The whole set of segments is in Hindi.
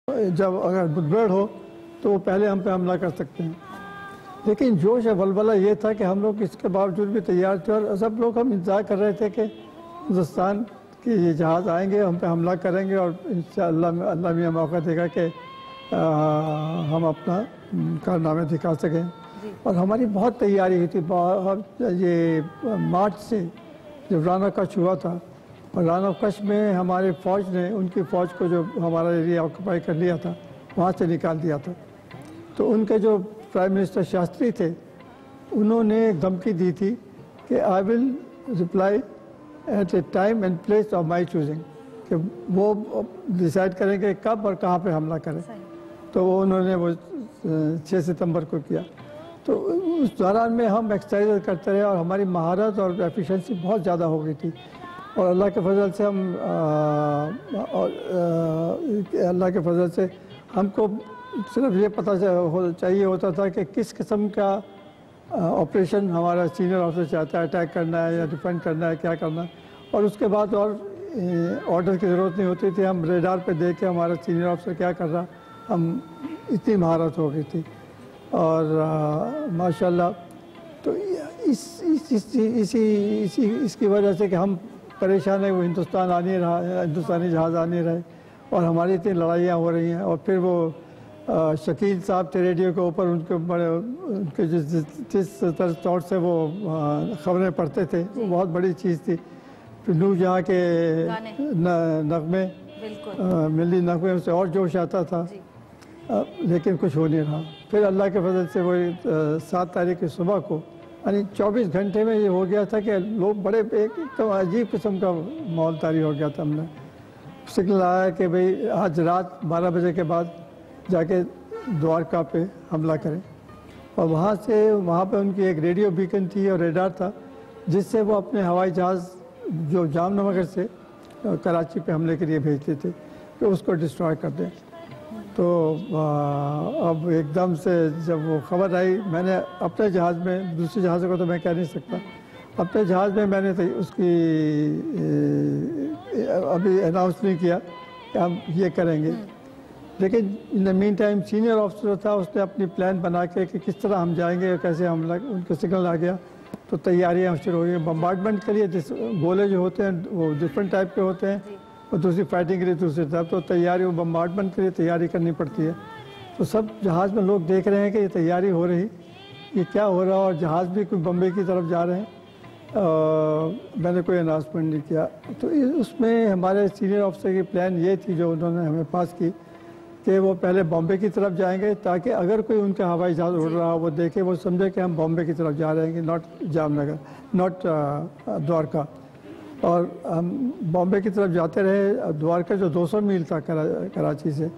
जब अगर मुठभेड़ हो तो वो पहले हम पे हमला कर सकते हैं। लेकिन जोश है वलवला ये था कि हम लोग इसके बावजूद भी तैयार थे और सब लोग हम इंतज़ार कर रहे थे कि हिंदुस्तान के ये जहाज़ आएंगे, हम पे हमला करेंगे और इंशाअल्लाह अल्लाह मियाँ मौका देगा कि हम अपना कारनामे दिखा सकें। और हमारी बहुत तैयारी हुई थी। ये मार्च से जब राना कच्छ हुआ था और राना कच्छ में हमारे फ़ौज ने उनकी फ़ौज को जो हमारा एरिया ऑक्यूपाई कर लिया था वहाँ से निकाल दिया था। तो उनके जो प्राइम मिनिस्टर शास्त्री थे उन्होंने धमकी दी थी कि I will reply eight A time and place of my choosing, कि वो डिसाइड करेंगे कब और कहाँ पे हमला करें। तो वो उन्होंने वो 6 सितंबर को किया। तो उस दौरान में हम एक्सरसाइज करते रहे और हमारी महारत और एफिशिएंसी बहुत ज़्यादा हो गई थी। और अल्लाह के फजल से अल्लाह के फजल से हमको सिर्फ ये पता चाहिए होता था कि किस किस्म का ऑपरेशन हमारा सीनियर ऑफिसर चाहता है, अटैक करना है या डिफेंड करना है, क्या करना है। और उसके बाद और ऑर्डर की ज़रूरत नहीं होती थी, हम रेडार पे देख के हमारा सीनियर ऑफिसर क्या कर रहा, हम इतनी महारत हो गई थी। और माशाल्लाह तो इसकी वजह से कि हम परेशान है, वो हिंदुस्तान आ नहीं रहा है, हिंदुस्तानी जहाज़ आ नहीं रहे और हमारी इतनी लड़ाइयाँ हो रही हैं। और फिर वो शकील साहब थे रेडियो के ऊपर, उनके जिस तौर से वो ख़बरें पढ़ते थे वो बहुत बड़ी चीज़ थी। फिर नूर जहाँ के नगमे, मिली नगमे, उससे और जोश आता था। लेकिन कुछ हो नहीं रहा। फिर अल्लाह के फजल से वो 7 तारीख की सुबह को यानी 24 घंटे में ये हो गया था कि लोग बड़े एकदम अजीब किस्म का माहौल तारी हो गया था। हमने सिग्नल आया कि भाई आज रात 12 बजे के बाद जाके द्वारका पे हमला करें। और वहाँ पे उनकी एक रेडियो बीकन थी और रेडार था जिससे वो अपने हवाई जहाज़ जो जामनगर से कराची पे हमले के लिए भेजते थे कि उसको डिस्ट्रॉय कर दें। तो अब एकदम से जब वो खबर आई, मैंने अपने जहाज़ में, दूसरे जहाज़ को तो मैं कह नहीं सकता, अपने जहाज़ में मैंने तो उसकी अभी अनाउंस नहीं किया कि हम ये करेंगे। लेकिन in the mean time senior officer था, उसने अपनी प्लान बना के कि किस तरह हम जाएंगे और कैसे हमला, उनके सिग्नल आ गया तो तैयारियाँ शुरू हो गई। बम्बार्डमेंट के लिए गोले जो होते हैं वो डिफरेंट टाइप के होते हैं और दूसरी फाइटिंग के लिए दूसरी तरफ, तो तैयारी वो बम्बार्डमेंट के लिए तैयारी करनी पड़ती है। तो सब जहाज़ में लोग देख रहे हैं कि ये तैयारी हो रही, ये क्या हो रहा, और जहाज़ भी कोई बम्बई की तरफ जा रहे हैं। मैंने कोई अनाउंसमेंट नहीं किया। तो उसमें हमारे सीनियर ऑफिसर की प्लान ये थी जो उन्होंने हमें पास की कि वो पहले बॉम्बे की तरफ जाएंगे ताकि अगर कोई उनका हवाई जहाज़ उड़ रहा वो देखे, वो समझे कि हम बॉम्बे की तरफ जा रहे हैं, नॉट जामनगर, नॉट द्वारका। और हम बॉम्बे की तरफ जाते रहे। द्वारका जो 200 मील था कराची से,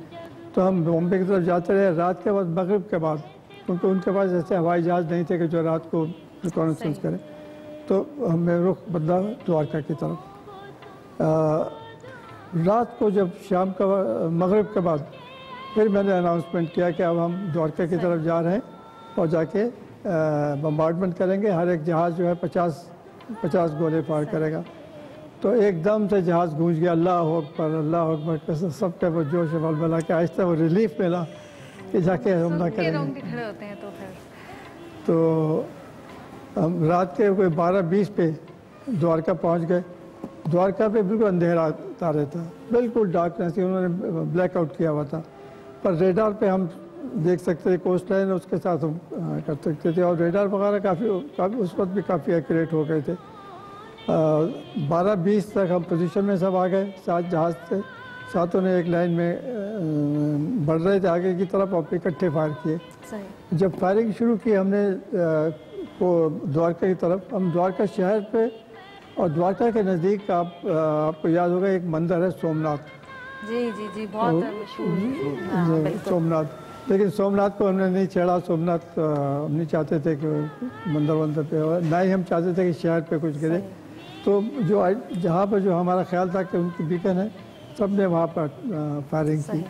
तो हम बॉम्बे की तरफ जाते रहे रात के बाद, मगरिब के बाद, क्योंकि उनके पास ऐसे हवाई जहाज़ नहीं थे कि जो रात को रिकॉनेसेंस करें। तो हमें रुख बदला द्वारका की तरफ। रात को जब शाम का मगरिब के बाद फिर मैंने अनाउंसमेंट किया कि अब हम द्वारका की तरफ जा रहे हैं और जाके बम्बार्डमेंट करेंगे। हर एक जहाज़ जो है 50 गोले फायर करेगा। तो एकदम से जहाज़ गूंज गया, अल्लाह अकबर अल्लाह अकबर, सबके वो जोश वलवला के आहिस्ता वो रिलीफ मिला कि जाके हमला करेंगे। तो हम रात के कोई 12:20 पे द्वारका पहुंच गए। द्वारका पे बिल्कुल अंधेरा तारे था, बिल्कुल डार्कनेस, उन्होंने ब्लैकआउट किया हुआ था। पर रेडार पे हम देख सकते थे कोस्ट लाइन, उसके साथ हम कर सकते थे। और रेडार वगैरह काफ़ी उस वक्त भी काफ़ी एक्यूरेट हो गए थे। 12:20 तक हम पोजीशन में सब आ गए। 7 जहाज़ थे, सातों ने एक लाइन में बढ़ रहे थे आगे की तरफ और इकट्ठे फायर किए। जब फायरिंग शुरू की हमने को द्वारका की तरफ, हम द्वारका शहर पे और द्वारका के नज़दीक आपको याद होगा एक मंदिर है सोमनाथ। जी बहुत मशहूर सोमनाथ। लेकिन सोमनाथ को हमने नहीं छेड़ा। सोमनाथ हम नहीं चाहते थे कि मंदिर पे हो, ना ही हम चाहते थे कि शहर पे कुछ गिरे। तो जो जहाँ पर जो हमारा ख्याल था कि उनकी बीकन है, सब ने वहाँ पर फायरिंग की।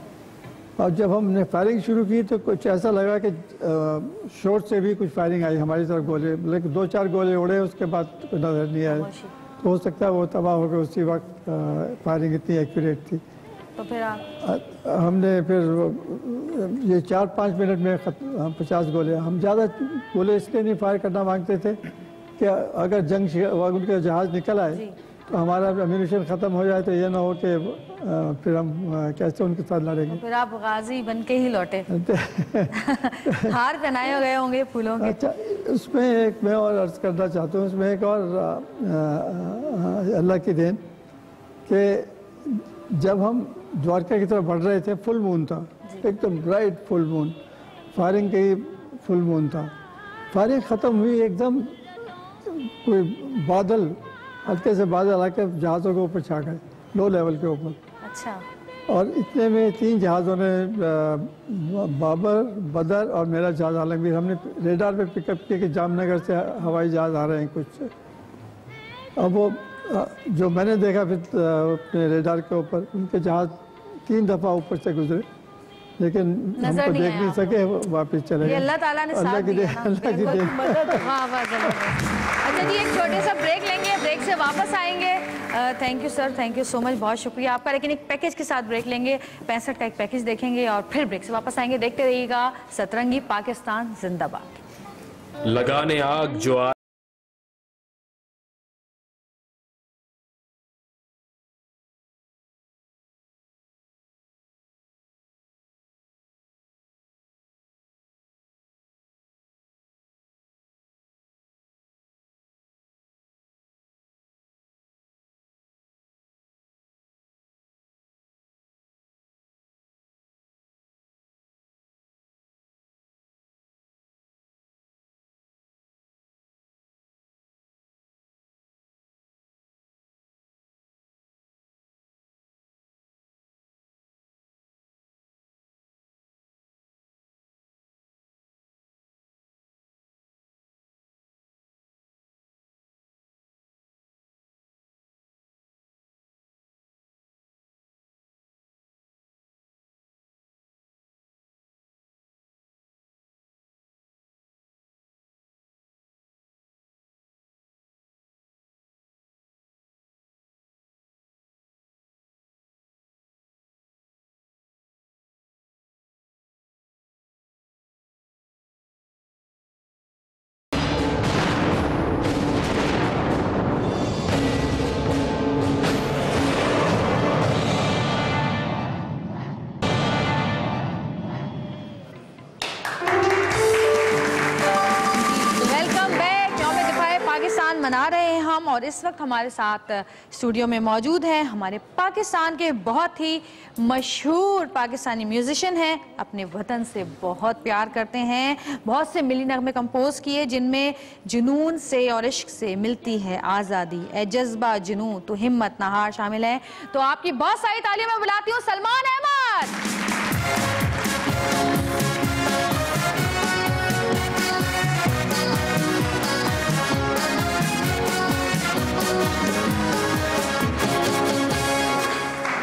और जब हमने फायरिंग शुरू की तो कुछ ऐसा लगा कि शॉर्ट से भी कुछ फायरिंग आई हमारी तरफ, गोले, लेकिन 2-4 गोले उड़े, उसके बाद नज़र नहीं आया। तो हो सकता है वो तबाह हो गए उसी वक्त, फायरिंग इतनी एक्यूरेट थी। तो फिर आप हमने फिर ये 4-5 मिनट में 50 गोले, हम ज़्यादा गोले इसलिए नहीं फायर करना मांगते थे कि अगर उनका जहाज़ निकल आए तो हमारा एम्यूनिशन ख़त्म हो जाए, तो ये ना हो कि फिर हम कैसे उनके साथ लड़ेंगे। तो फिर आप गाजी बन के ही लौटे। हार पहनाए गए होंगे फूलों के। अच्छा, उसमें एक मैं और अर्ज़ करना चाहता हूँ, उसमें एक और अल्लाह की देन कि जब हम द्वारका की तरफ बढ़ रहे थे, फुल मून था, एकदम ब्राइट फुल मून, फायरिंग की फुल मून था। फायरिंग ख़त्म हुई, एकदम कोई बादल, हल्के से बादल आके जहाज़ों के ऊपर छा गए, लो लेवल के ऊपर। अच्छा। और इतने में 3 जहाज़ों ने, बाबर, बदर और मेरा जहाज़ आलमगीर, हमने रेडार पे पिकअप किया कि जामनगर से हवाई जहाज़ आ रहे हैं कुछ। अब वो जो मैंने देखा फिर अपने रेडार के ऊपर, उनके जहाज़ 3 दफ़ा ऊपर से गुजरे, लेकिन हमको देख नहीं सके, वापस चले गए। अल्लाह ताला ने साथ दिया ना, अल्लाह की देन। हाँ, अच्छा जी, एक छोटे सा ब्रेक लेंगे, ब्रेक से वापस आएंगे। Thank you sir, thank you so much, बहुत शुक्रिया आपका। लेकिन एक पैकेज के साथ ब्रेक लेंगे, 65 का एक पैकेज देखेंगे और फिर ब्रेक से वापस आएंगे। देखते रहिएगा सतरंगी पाकिस्तान जिंदाबाद। लगाने आग जो मना रहे हैं हम, और इस वक्त हमारे साथ स्टूडियो में मौजूद हैं हमारे पाकिस्तान के बहुत ही मशहूर पाकिस्तानी म्यूजिशियन हैं, अपने वतन से बहुत प्यार करते हैं, बहुत से मिली नगमे कंपोज किए जिनमें जुनून से और इश्क से मिलती है आज़ादी, ए जज्बा जुनून तो हिम्मत नहार शामिल है। तो आपकी बहुत सारी तालियों में बुलाती हूँ सलमान अहमद।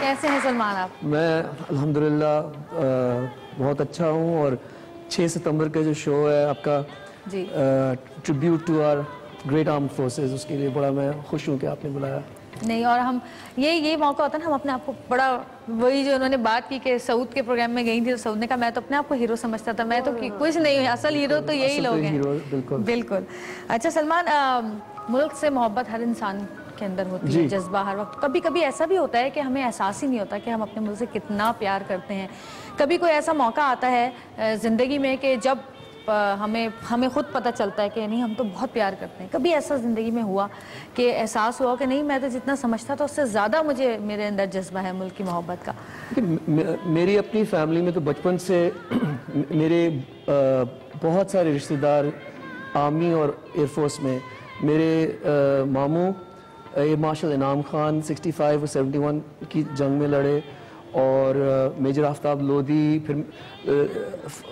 कैसे हैं सलमान आप? मैं अल्हम्दुलिल्लाह बहुत अच्छा हूँ, और 6 सितंबर का जो शो है आपका ji tribute to our great armed forces, उसके लिए बड़ा मैं खुश हूँ कि आपने बुलाया। नहीं, और हम ये मौका होता है ना, हम अपने आप को बड़ा, वही जो उन्होंने बात की कि सऊद के प्रोग्राम में गई थी तो सऊद ने कहा मैं तो अपने आप को हीरो समझता था, मैं तो कुछ नहीं हूँ, असल हीरो तो यही लोग हैं। बिल्कुल बिल्कुल। अच्छा सलमान, मुल्क से मोहब्बत हर इंसान के अंदर होती है, जज्बा हर वक्त। कभी कभी ऐसा भी होता है कि हमें एहसास ही नहीं होता कि हम अपने मुल्क से कितना प्यार करते हैं। कभी कोई ऐसा मौका आता है ज़िंदगी में कि जब हमें खुद पता चलता है कि नहीं हम तो बहुत प्यार करते हैं। कभी ऐसा ज़िंदगी में हुआ कि एहसास हुआ कि नहीं मैं तो जितना समझता था उससे ज़्यादा मेरे अंदर जज्बा है मुल्क की मोहब्बत का? मेरी अपनी फैमिली में तो बचपन से मेरे बहुत सारे रिश्तेदार आर्मी और एयरफोर्स में, मेरे मामू मार्शल इनाम खान 65 और 71 की जंग में लड़े, और मेजर आफ्ताब लोधी, फिर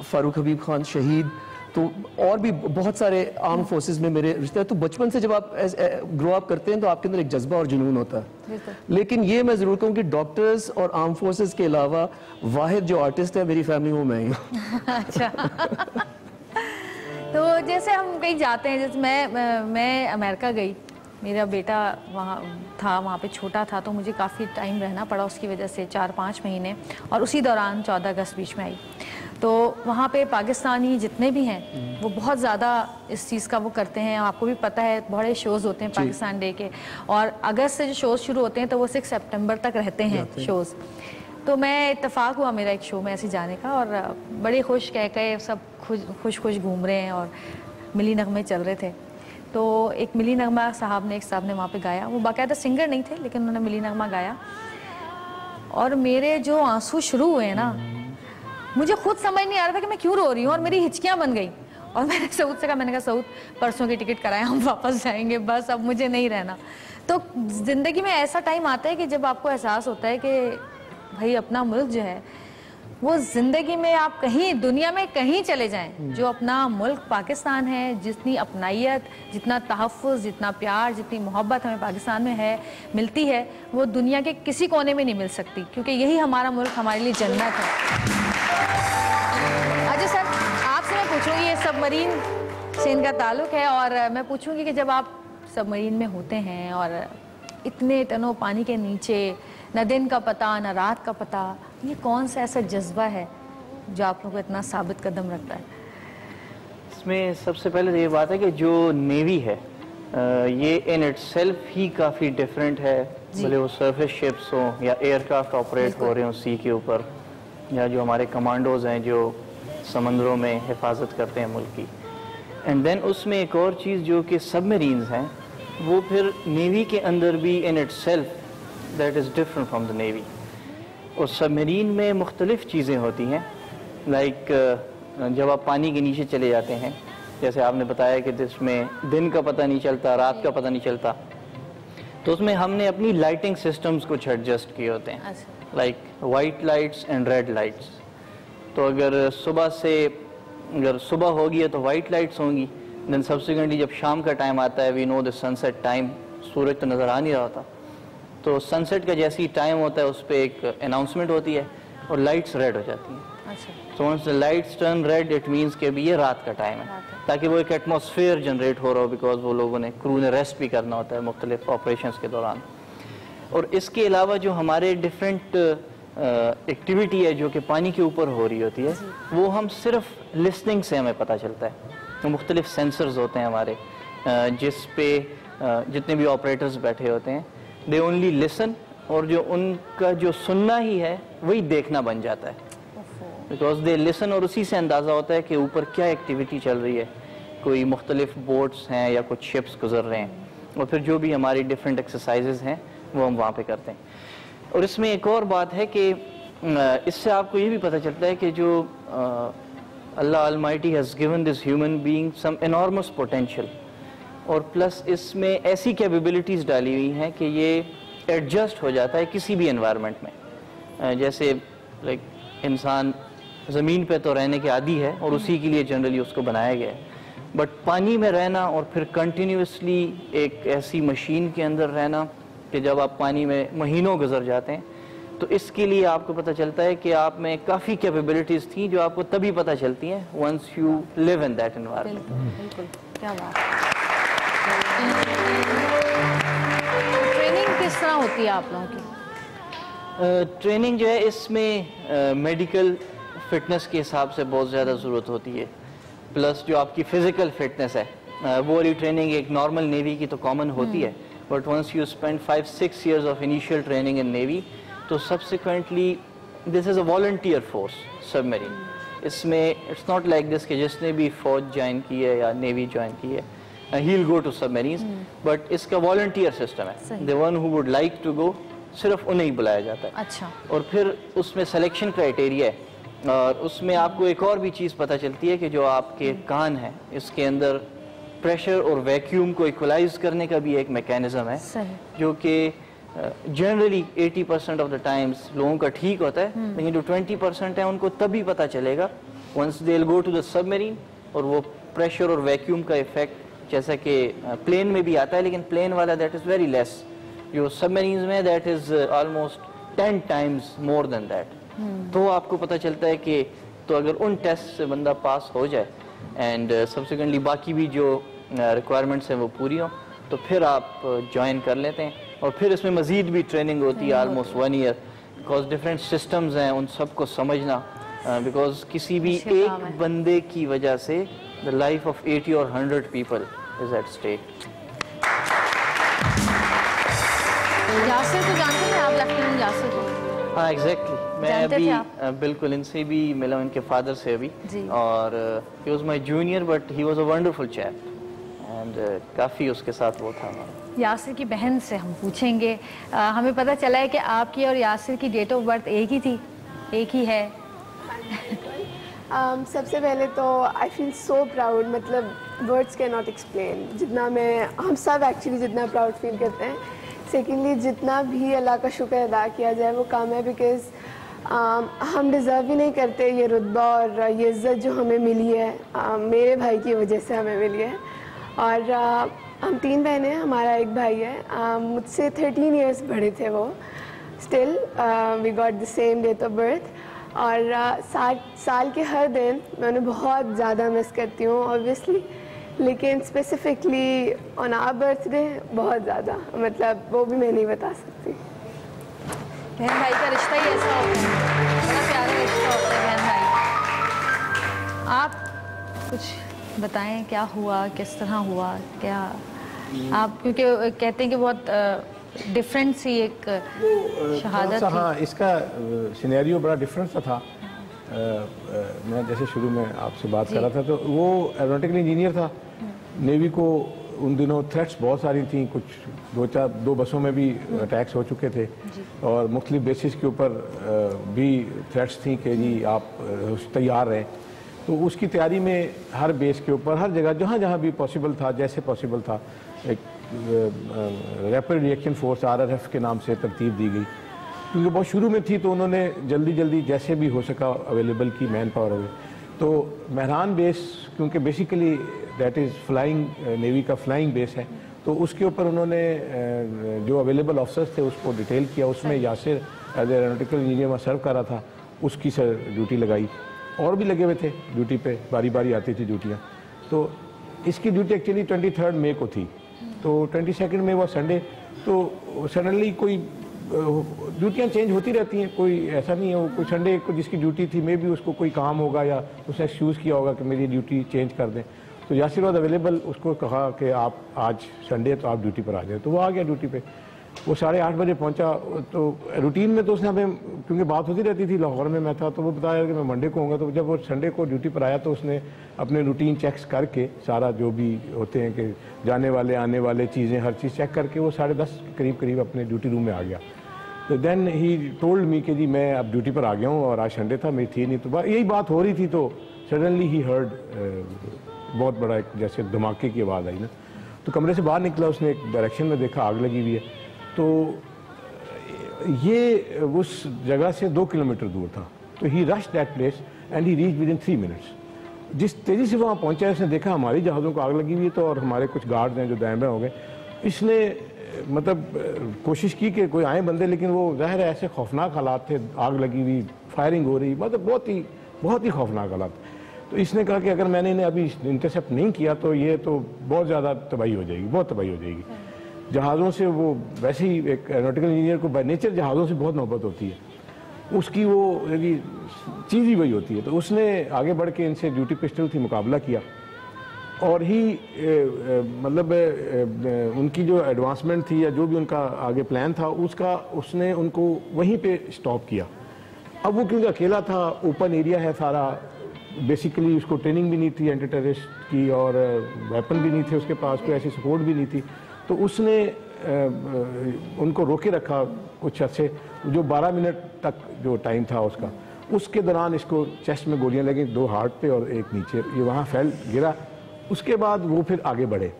फारूक हबीब खान शहीद, तो और भी बहुत सारे आर्म फोर्सेस में मेरे रिश्ते हैं। तो बचपन से जब आप ग्रो अप करते हैं तो आपके अंदर एक जज्बा और जुनून होता है। लेकिन ये मैं ज़रूर कहूँ कि डॉक्टर्स और आर्म फोर्सेस के अलावा वाहिद जो आर्टिस्ट है मेरी फैमिली में मैं ही हूँ। अच्छा। तो जैसे हम कहीं जाते हैं, जैसे मैं अमेरिका गई मेरा बेटा वहाँ पे छोटा था, तो मुझे काफ़ी टाइम रहना पड़ा उसकी वजह से, 4-5 महीने, और उसी दौरान 14 अगस्त बीच में आई। तो वहाँ पे पाकिस्तानी जितने भी हैं वो बहुत ज़्यादा इस चीज़ का वो करते हैं। आपको भी पता है बड़े शोज़ होते हैं पाकिस्तान डे के, और अगस्त से जो शोज़ शुरू होते हैं तो वो 6 सितंबर तक रहते हैं शोज़। तो मैं इत्तेफाक हुआ मेरा एक शो में ऐसे जाने का, और बड़े खुश कह सब खुश घूम रहे हैं और मिली नगमे चल रहे थे। तो एक मिली नगमा एक साहब ने वहाँ पे गाया, वो बाकायदा सिंगर नहीं थे लेकिन उन्होंने मिली नगमा गाया, और मेरे जो आंसू शुरू हुए ना, मुझे खुद समझ नहीं आ रहा था कि मैं क्यों रो रही हूँ, और मेरी हिचकियाँ बन गई। और मैंने सऊद से कहा, मैंने कहा सऊद परसों की टिकट कराया, हम वापस जाएंगे, बस अब मुझे नहीं रहना। तो ज़िंदगी में ऐसा टाइम आता है कि जब आपको एहसास होता है कि भाई अपना मुल्क जो है वो ज़िंदगी में आप कहीं दुनिया में कहीं चले जाएं, जो अपना मुल्क पाकिस्तान है, जितनी अपनाइयत, जितना तहफ़्फ़ुज़, जितना प्यार, जितनी मोहब्बत हमें पाकिस्तान में है, मिलती है, वो दुनिया के किसी कोने में नहीं मिल सकती, क्योंकि यही हमारा मुल्क हमारे लिए जन्नत है। अजय सर, आपसे मैं पूछूंगी, ये सबमरीन से इनका ताल्लुक़ है, और मैं पूछूंगी कि जब आप सबमरीन में होते हैं और इतने तनों पानी के नीचे, न दिन का पता न रात का पता, ये कौन सा ऐसा जज्बा है जो आप लोगों को इतना साबित कदम रखता है? इसमें सबसे पहले तो ये बात है कि जो नेवी है ये इन इटसेल्फ ही काफ़ी डिफरेंट है, भले वो सरफेस शिप्स हों या एयरक्राफ्ट ऑपरेट हो रहे हों सी के ऊपर, या जो हमारे कमांडोज हैं जो समंदरों में हिफाजत करते हैं मुल्क की। एंड देन उसमें एक और चीज़ जो कि सबमरीन्स हैं, वो फिर नेवी के अंदर भी in itself that is different from the navy. और सबमरीन में मुख्तलिफ़ चीज़ें होती हैं, लाइक जब आप पानी के नीचे चले जाते हैं, जैसे आपने बताया कि जिसमें दिन का पता नहीं चलता, रात का पता नहीं चलता, तो उसमें हमने अपनी लाइटिंग सिस्टम्स कुछ एडजस्ट किए होते हैं, like white lights and red lights. तो अगर सुबह होगी है तो वाइट लाइट्स होंगी, देन सब्सिक्वेंटली जब शाम का टाइम आता है, we know the sunset time, सूरज तो नज़र आ नहीं रहा होता, तो सनसेट का जैसे ही टाइम होता है उस पर एक अनाउंसमेंट होती है और लाइट्स रेड हो जाती हैं। So once the lights turn red it means के भी ये रात का टाइम है, ताकि वो एक एटमॉस्फेयर जनरेट हो रहा हो, बिकॉज वो लोगों ने क्रू ने रेस्ट भी करना होता है मुख्तलिफ ऑपरेशंस के दौरान। और इसके अलावा जो हमारे डिफरेंट एक्टिविटी है जो कि पानी के ऊपर हो रही होती है, वो हम सिर्फ लिसनिंग से हमें पता चलता है। तो मुख्तलिफ सेंसर्स होते हैं हमारे, जिस पे जितने भी ऑपरेटर्स बैठे होते हैं, दे ओनली लिसन, और जो उनका जो सुनना ही है वही देखना बन जाता है, बिकॉज दे लिसन, और उसी से अंदाज़ा होता है कि ऊपर क्या एक्टिविटी चल रही है, कोई मुख्तलिफ बोट्स हैं या कुछ शिप्स गुजर रहे हैं, और फिर जो भी हमारी डिफरेंट एक्सरसाइजेज हैं वो हम वहाँ पे करते हैं। और इसमें एक और बात है कि इससे आपको ये भी पता चलता है कि जो Allah almighty has given this human being some enormous potential, और प्लस इसमें ऐसी कैपेबिलिटीज़ डाली हुई हैं कि ये एडजस्ट हो जाता है किसी भी एनवायरनमेंट में। जैसे लाइक इंसान ज़मीन पे तो रहने के आदी है और उसी के लिए जनरली उसको बनाया गया है, बट पानी में रहना और फिर कंटिन्यूसली एक ऐसी मशीन के अंदर रहना कि जब आप पानी में महीनों गुजर जाते हैं, तो इसके लिए आपको पता चलता है कि आप में काफ़ी कैपेबिलिटीज़ थी जो आपको तभी पता चलती हैं once you live in that environment. बिल्कुल, क्या बात। ट्रेनिंग किस तरह होती है आप लोगों की? ट्रेनिंग जो है इसमें मेडिकल फिटनेस के हिसाब से बहुत ज़्यादा ज़रूरत होती है, प्लस जो आपकी फ़िज़िकल फिटनेस है वो वाली ट्रेनिंग एक नॉर्मल नेवी की तो कॉमन होती है, but once you spend 5-6 years of initial training in navy, तो subsequently this is a volunteer force submarine. इसमें इट्स नॉट लाइक दिस कि जिसने भी फ़ौज ज्वाइन की है या नेवी ज्वाइन की है he'll go to submarines, but इसका वॉलंटियर सिस्टम है, the one who would like to go, सिर्फ उन्हें ही बुलाया जाता है। अच्छा। और फिर उसमें सिलेक्शन क्राइटेरिया है, और उसमें आपको एक और भी चीज़ पता चलती है कि जो आपके कान है इसके अंदर प्रेशर और वैक्यूम को इक्वलाइज करने का भी एक मैकेनिज्म है, जो कि जनरली 80% ऑफ द टाइम्स लोगों का ठीक होता है, लेकिन जो 20% है उनको तभी पता चलेगा once they will go to the submarine, और वो प्रेशर और वैक्यूम का इफेक्ट जैसा कि प्लेन में भी आता है, लेकिन प्लेन वाला दैट इज़ वेरी लेस, जो सबमरीन्स में that is almost 10 times more than that. तो आपको पता चलता है कि तो अगर उन टेस्ट से बंदा पास हो जाए एंड सब्सिक्वेंटली बाकी भी जो रिक्वायरमेंट्स हैं वो पूरी हों, तो फिर आप ज्वाइन कर लेते हैं। और फिर इसमें मज़ीद भी ट्रेनिंग होती है almost 1 year, because different systems हैं, उन सबको समझना, बिकॉज किसी भी एक बंदे की वजह से द लाइफ ऑफ 80 और 100 people is at stake. Yasir को जानते हैं आप, लेफ्टिनेंट यासिर को? हाँ एग्जैक्टली, मैं अभी बिल्कुल इनसे भी मिला, इनके फादर से अभी, और he was my junior but he was a wonderful chap and काफ़ी उसके साथ वो था हमारा। यासिर की बहन से हम पूछेंगे, हमें पता चला है कि आपकी और यासिर की डेट ऑफ बर्थ एक ही थी, एक ही है। सबसे पहले तो आई फील सो प्राउड, मतलब वर्ड्स कैन नॉट एक्सप्लेन जितना हम सब एक्चुअली जितना प्राउड फील करते हैं। सेकेंडली, जितना भी अल्लाह का शुक्र अदा किया जाए वो कम है, बिकॉज हम डिज़र्व ही नहीं करते ये रुतबा और ये इज़्ज़त जो हमें मिली है, मेरे भाई की वजह से हमें मिली है। और हम 3 बहनें हैं, हमारा एक भाई है, मुझसे 13 ईयर्स बड़े थे वो। Still we got the same date of birth. और साल के हर दिन मैं उन्हें बहुत ज़्यादा मिस करती हूँ ऑब्वियसली, लेकिन स्पेसिफिकली ऑन आवर बर्थडे बहुत ज़्यादा, मतलब वो भी मैं नहीं बता सकती। बहन भाई का रिश्ता ही ऐसा होता है, बड़ा प्यारा रिश्ता होता है बहन भाई। आप कुछ बताएं, क्या हुआ, किस तरह हुआ, क्या आप, क्योंकि कहते हैं कि बहुत डिफरेंट सी एक शहादत थी। हाँ, इसका सिनेरियो बड़ा डिफरेंट सा था। मैं जैसे शुरू में आपसे बात कर रहा था, तो वो एरोनॉटिकल इंजीनियर था। नेवी को उन दिनों थ्रेट्स बहुत सारी थी, कुछ 2 बसों में भी अटैक्स हो चुके थे और मुख्तलिफ बेसिस के ऊपर भी थ्रेट्स थी कि जी आप तैयार रहें। तो उसकी तैयारी में हर बेस के ऊपर, हर जगह जहाँ जहाँ भी पॉसिबल था, जैसे पॉसिबल था, एक रैपिड रिएक्शन फोर्स RRF के नाम से तरतीब दी गई, क्योंकि बहुत शुरू में थी, तो उन्होंने जल्दी जल्दी जैसे भी हो सका अवेलेबल की मैन पावर अवे। तो मेहरान बेस, क्योंकि basically that is flying, navy का फ्लाइंग बेस है, तो उसके ऊपर उन्होंने जो अवेलेबल ऑफिसर्स थे उसको डिटेल किया। उसमें यासिर एज एरोनॉटिकल इंजीनियर में सर्व कर रहा था, उसकी सर ड्यूटी लगाई, और भी लगे हुए थे ड्यूटी पे, बारी बारी आती थी ड्यूटियाँ। तो इसकी ड्यूटी एक्चुअली 23 मई को थी, तो 22 में वो संडे, तो सडनली कोई ड्यूटियाँ चेंज होती रहती हैं, कोई ऐसा नहीं है। वो कोई संडे को जिसकी ड्यूटी थी, मे भी उसको कोई काम होगा या उसने एक्सक्यूज़ किया होगा कि मेरी ड्यूटी चेंज कर दें। तो यासिर वाज अवेलेबल, उसको कहा कि आप आज संडे तो आप ड्यूटी पर आ जाए, तो वो आ गया ड्यूटी पे। वो 8:30 बजे पहुंचा। तो रूटीन में तो उसने हमें, क्योंकि बात होती रहती थी, लाहौर में मैं था, तो वो बताया कि मैं मंडे को होऊंगा। तो जब वो संडे को ड्यूटी पर आया तो उसने अपने रूटीन चेक्स करके, सारा जो भी होते हैं कि जाने वाले आने वाले चीज़ें, हर चीज़ चेक करके वो 10:30 करीब अपने ड्यूटी रूम में आ गया। तो देन ही टोल्ड मी कि जी मैं अब ड्यूटी पर आ गया हूँ और आज संडे था, मेरी थी नहीं। तो यही बात हो रही थी, तो सडनली ही हर्ड बहुत बड़ा एक जैसे धमाके की आवाज़ आई ना। तो कमरे से बाहर निकला, उसने एक डायरेक्शन में देखा आग लगी हुई है। तो ये उस जगह से 2 किलोमीटर दूर था। तो he rush that place and he reach within 3 minutes. जिस तेज़ी से वहाँ पहुँचा, उसने देखा हमारी जहाज़ों को आग लगी हुई है, तो और हमारे कुछ गार्ड्स हैं जो दाएं बाएं हो गए। इसने मतलब कोशिश की कि कोई आए बंदे, लेकिन वो ज़ाहिर है ऐसे खौफनाक हालात थे, आग लगी हुई, फायरिंग हो रही, मतलब बहुत ही खौफनाक हालात। तो इसने कहा कि अगर मैंने इन्हें अभी इंटरसेप्ट नहीं किया तो ये तो बहुत ज़्यादा तबाही हो जाएगी, बहुत तबाही हो जाएगी। जहाज़ों से वो वैसे ही एक एरोनॉटिकल इंजीनियर को बाय नेचर जहाज़ों से बहुत मोहब्बत होती है, उसकी वो यदि चीज़ ही वही होती है। तो उसने आगे बढ़ के इनसे ड्यूटी पिस्टल थी, मुकाबला किया, और ही मतलब उनकी जो एडवांसमेंट थी या जो भी उनका आगे प्लान था, उसका उसने उनको वहीं पे स्टॉप किया। अब वो क्योंकि अकेला था, ओपन एरिया है सारा, बेसिकली उसको ट्रेनिंग भी नहीं थी एंटी टेररिस्ट की, और वेपन भी नहीं थे उसके पास, कोई ऐसी सपोर्ट भी नहीं थी। तो उसने उनको रोके रखा कुछ अच्छे, जो 12 मिनट तक जो टाइम था उसका, उसके दौरान इसको चेस्ट में गोलियां लगी, 2 हार्ट पे और 1 नीचे, ये वहाँ फैल गिरा। उसके बाद वो फिर आगे बढ़े।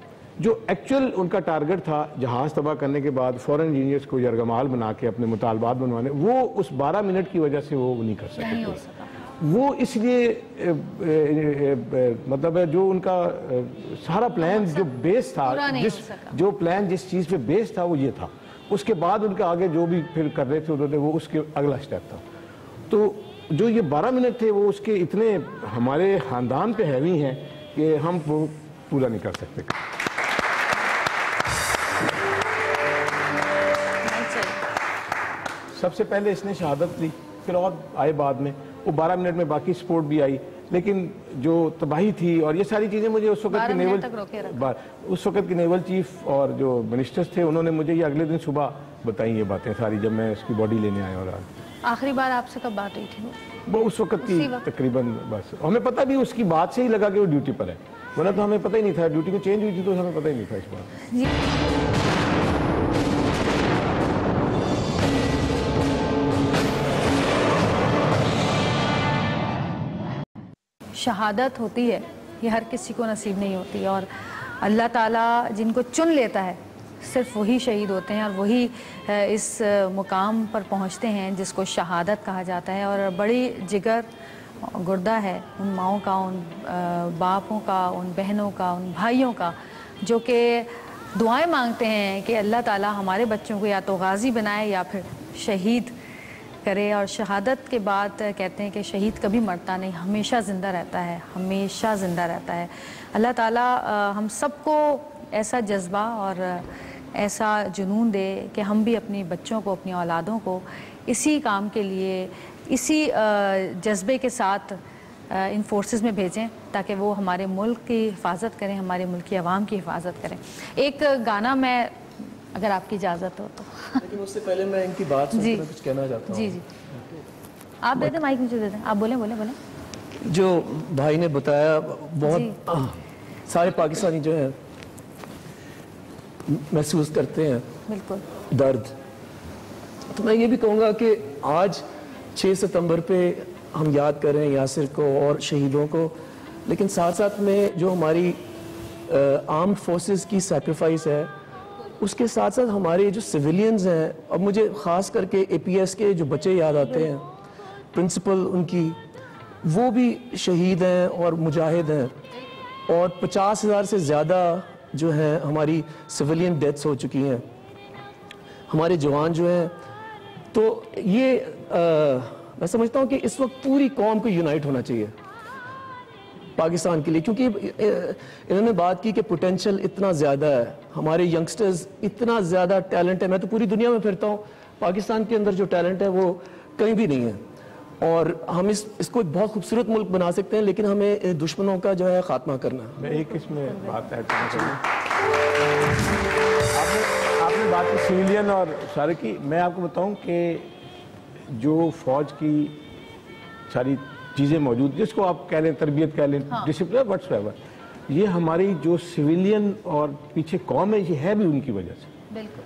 जो एक्चुअल उनका टारगेट था जहाज़ तबाह करने के बाद फॉरेन इंजीनियर्स को यरगमाल बना के अपने मुतालबात बनवाने, वो उस 12 मिनट की वजह से वो नहीं कर सके। वो इसलिए मतलब जो उनका सारा प्लान जो बेस था, जो प्लान जिस चीज़ पे बेस था वो ये था। उसके बाद उनका आगे जो भी फिर कर रहे थे उन्होंने, वो उसके अगला स्टेप था। तो जो ये 12 मिनट थे वो उसके इतने हमारे ख़ानदान पे हैवी हैं कि हम वो पूरा नहीं कर सकते। सबसे पहले इसने शहादत ली, फिर और आए बाद में, वो 12 मिनट में बाकी स्पोर्ट भी आई, लेकिन जो तबाही थी और ये सारी चीज़ें मुझे उस वक्त की नेवल चीफ और जो मिनिस्टर्स थे उन्होंने मुझे ये अगले दिन सुबह बताई ये बातें सारी, जब मैं उसकी बॉडी लेने आया। और आखिरी बार आपसे कब बात हुई थी? वो उस वक्त की तकरीबन, बस हमें पता भी उसकी बात से ही लगा कि वो ड्यूटी पर है, वरना तो हमें पता ही नहीं था, ड्यूटी को चेंज हुई थी तो हमें पता ही नहीं था इस बात। शहादत होती है ये हर किसी को नसीब नहीं होती, और अल्लाह ताला जिनको चुन लेता है सिर्फ वही शहीद होते हैं और वही इस मुकाम पर पहुंचते हैं जिसको शहादत कहा जाता है। और बड़ी जिगर गुर्दा है उन माओं का, उन बापों का, उन बहनों का, उन भाइयों का जो कि दुआएं मांगते हैं कि अल्लाह ताला हमारे बच्चों को या तो गाजी बनाए या फिर शहीद करे। और शहादत के बाद कहते हैं कि शहीद कभी मरता नहीं, हमेशा ज़िंदा रहता है, हमेशा ज़िंदा रहता है। अल्लाह ताला हम सबको ऐसा जज्बा और ऐसा जुनून दे कि हम भी अपने बच्चों को, अपनी औलादों को इसी काम के लिए, इसी जज्बे के साथ इन फोर्सेस में भेजें ताकि वो हमारे मुल्क की हिफाजत करें, हमारे मुल्क की आवाम की हिफाजत करें। एक गाना मैं, अगर आपकी इजाज़त हो तो। लेकिन उससे पहले मैं इनकी बात सुन के कुछ कहना चाहता हूँ। जी जी, आप दे दें, माइक मुझे दे दें, आप बोलें बोलें बोलें। जो भाई ने बताया, बहुत सारे पाकिस्तानी जो है महसूस करते हैं बिल्कुल दर्द। तो मैं ये भी कहूँगा कि आज 6 सितंबर पे हम याद कर रहे हैं यासिर को और शहीदों को, लेकिन साथ साथ में जो हमारी आर्म्ड फोर्सेस की सैक्रिफाइस है, उसके साथ साथ हमारे जो सिविलियंस हैं, अब मुझे ख़ास करके APS के जो बच्चे याद आते हैं, प्रिंसिपल उनकी, वो भी शहीद हैं और मुजाहिद हैं, और 50,000 से ज़्यादा जो है हमारी सिविलियन डेथ्स हो चुकी हैं, हमारे जवान जो हैं। तो ये मैं समझता हूँ कि इस वक्त पूरी कौम को यूनाइट होना चाहिए पाकिस्तान के लिए, क्योंकि इन्होंने बात की कि पोटेंशियल इतना ज़्यादा है, हमारे यंगस्टर्स इतना ज़्यादा टैलेंट है। मैं तो पूरी दुनिया में फिरता हूँ, पाकिस्तान के अंदर जो टैलेंट है वो कहीं भी नहीं है, और हम इसको एक बहुत खूबसूरत मुल्क बना सकते हैं, लेकिन हमें दुश्मनों का जो है खात्मा करना है। मैं एक इसमें बात ऐड करना चाहूँगा, आपने बात की सिविलियन और सारे की। मैं आपको बताऊं कि जो फौज की सारी चीज़ें मौजूद, जिसको आप कह लें तरबियत कह लें, डिसिप्लिन व्हाट्सएवर, ये हमारी जो सिविलियन और पीछे कौम है, ये है भी उनकी वजह से। बिल्कुल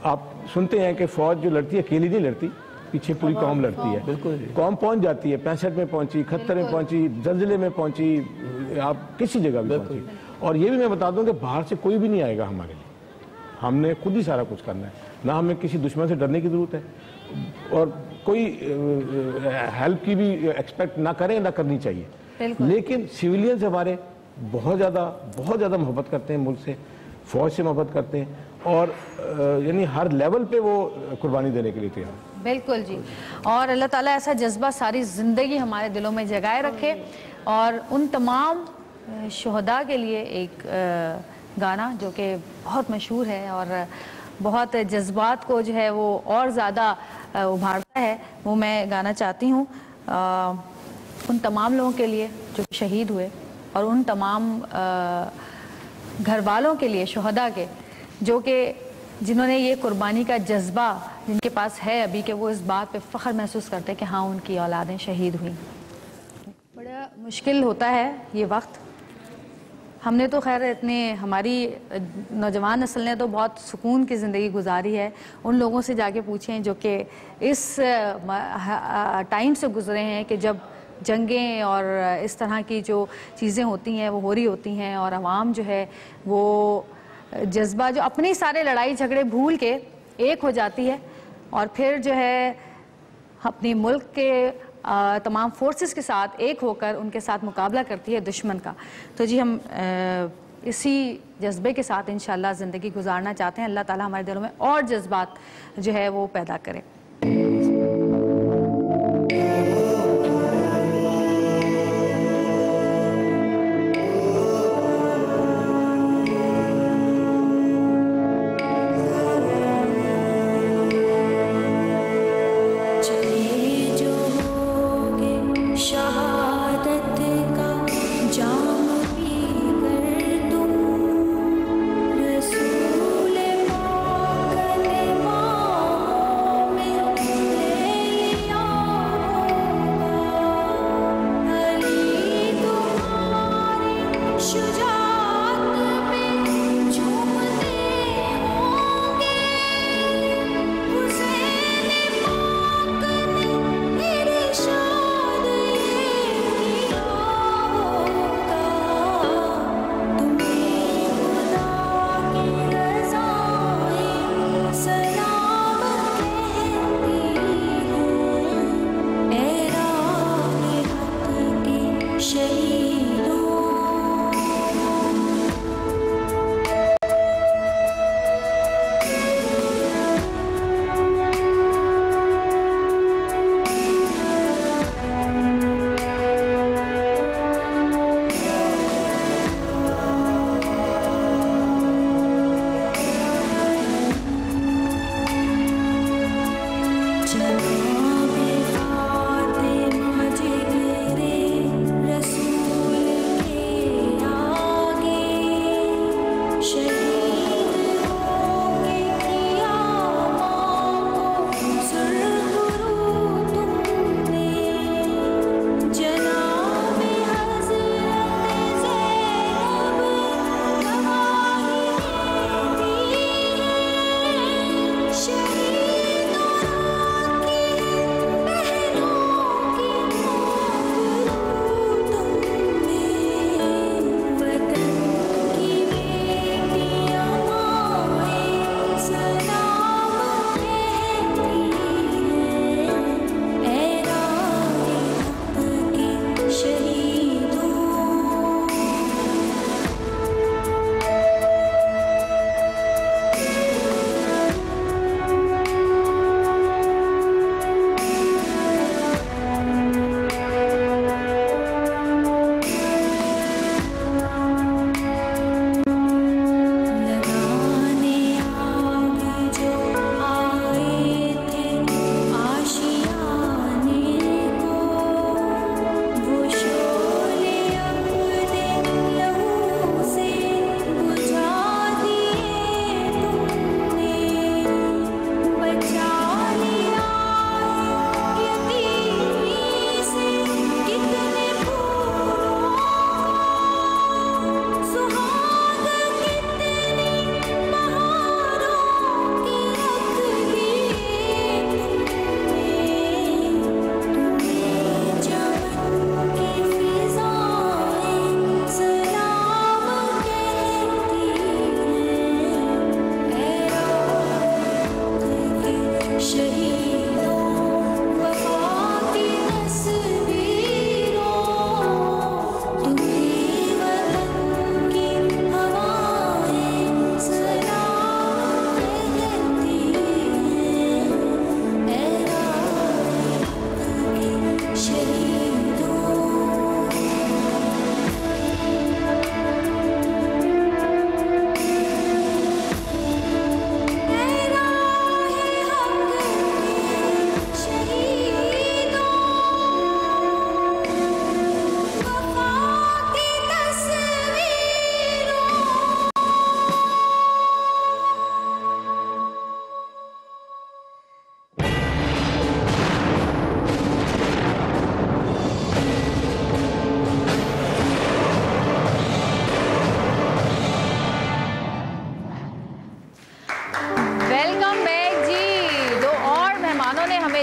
आप सुनते हैं कि फौज जो लड़ती है अकेली नहीं लड़ती, पीछे पूरी कौम लड़ती है। बिल्कुल कौम पहुंच जाती है, 65 में पहुंची, 71 में पहुंची, जलजिले में पहुंची, आप किसी जगह भी पहुंची। और ये भी मैं बता दूं कि बाहर से कोई भी नहीं आएगा हमारे लिए, हमने खुद ही सारा कुछ करना है, ना हमें किसी दुश्मन से डरने की जरूरत है, और कोई हेल्प की भी एक्सपेक्ट ना करें, ना करनी चाहिए। लेकिन सिविलियंस हमारे बहुत ज़्यादा मोहब्बत करते हैं मुल्क से, फौज से मोहब्बत करते हैं, और यानी हर लेवल पे वो कुर्बानी देने के लिए तैयार है। बिल्कुल जी, और अल्लाह ताला ऐसा जज्बा सारी ज़िंदगी हमारे दिलों में जगाए रखे। और उन तमाम शुहदा के लिए एक गाना जो कि बहुत मशहूर है और बहुत जज्बात को जो है वो और ज़्यादा उभारता है, वो मैं गाना चाहती हूँ। उन तमाम लोगों के लिए जो शहीद हुए, और उन तमाम घर वालों के लिए शुहदा के, जो कि जिन्होंने ये कुर्बानी का जज्बा जिनके पास है अभी, कि वो इस बात पे फ़ख्र महसूस करते हैं कि हाँ उनकी औलादें शहीद हुई। बड़ा मुश्किल होता है ये वक्त। हमने तो खैर इतने, हमारी नौजवान नस्ल ने तो बहुत सुकून की ज़िंदगी गुजारी है। उन लोगों से जाके पूछें जो कि इस टाइम से गुजरे हैं कि जब जंगें और इस तरह की जो चीज़ें होती हैं वो हो रही होती हैं, और आवाम जो है वो जज्बा जो अपने सारे लड़ाई झगड़े भूल के एक हो जाती है, और फिर जो है अपने मुल्क के तमाम फोर्सेस के साथ एक होकर उनके साथ मुकाबला करती है दुश्मन का। तो जी हम इसी जज्बे के साथ इंशाल्लाह ज़िंदगी गुजारना चाहते हैं। अल्लाह ताला हमारे दिलों में और जज्बात जो है वो पैदा करे।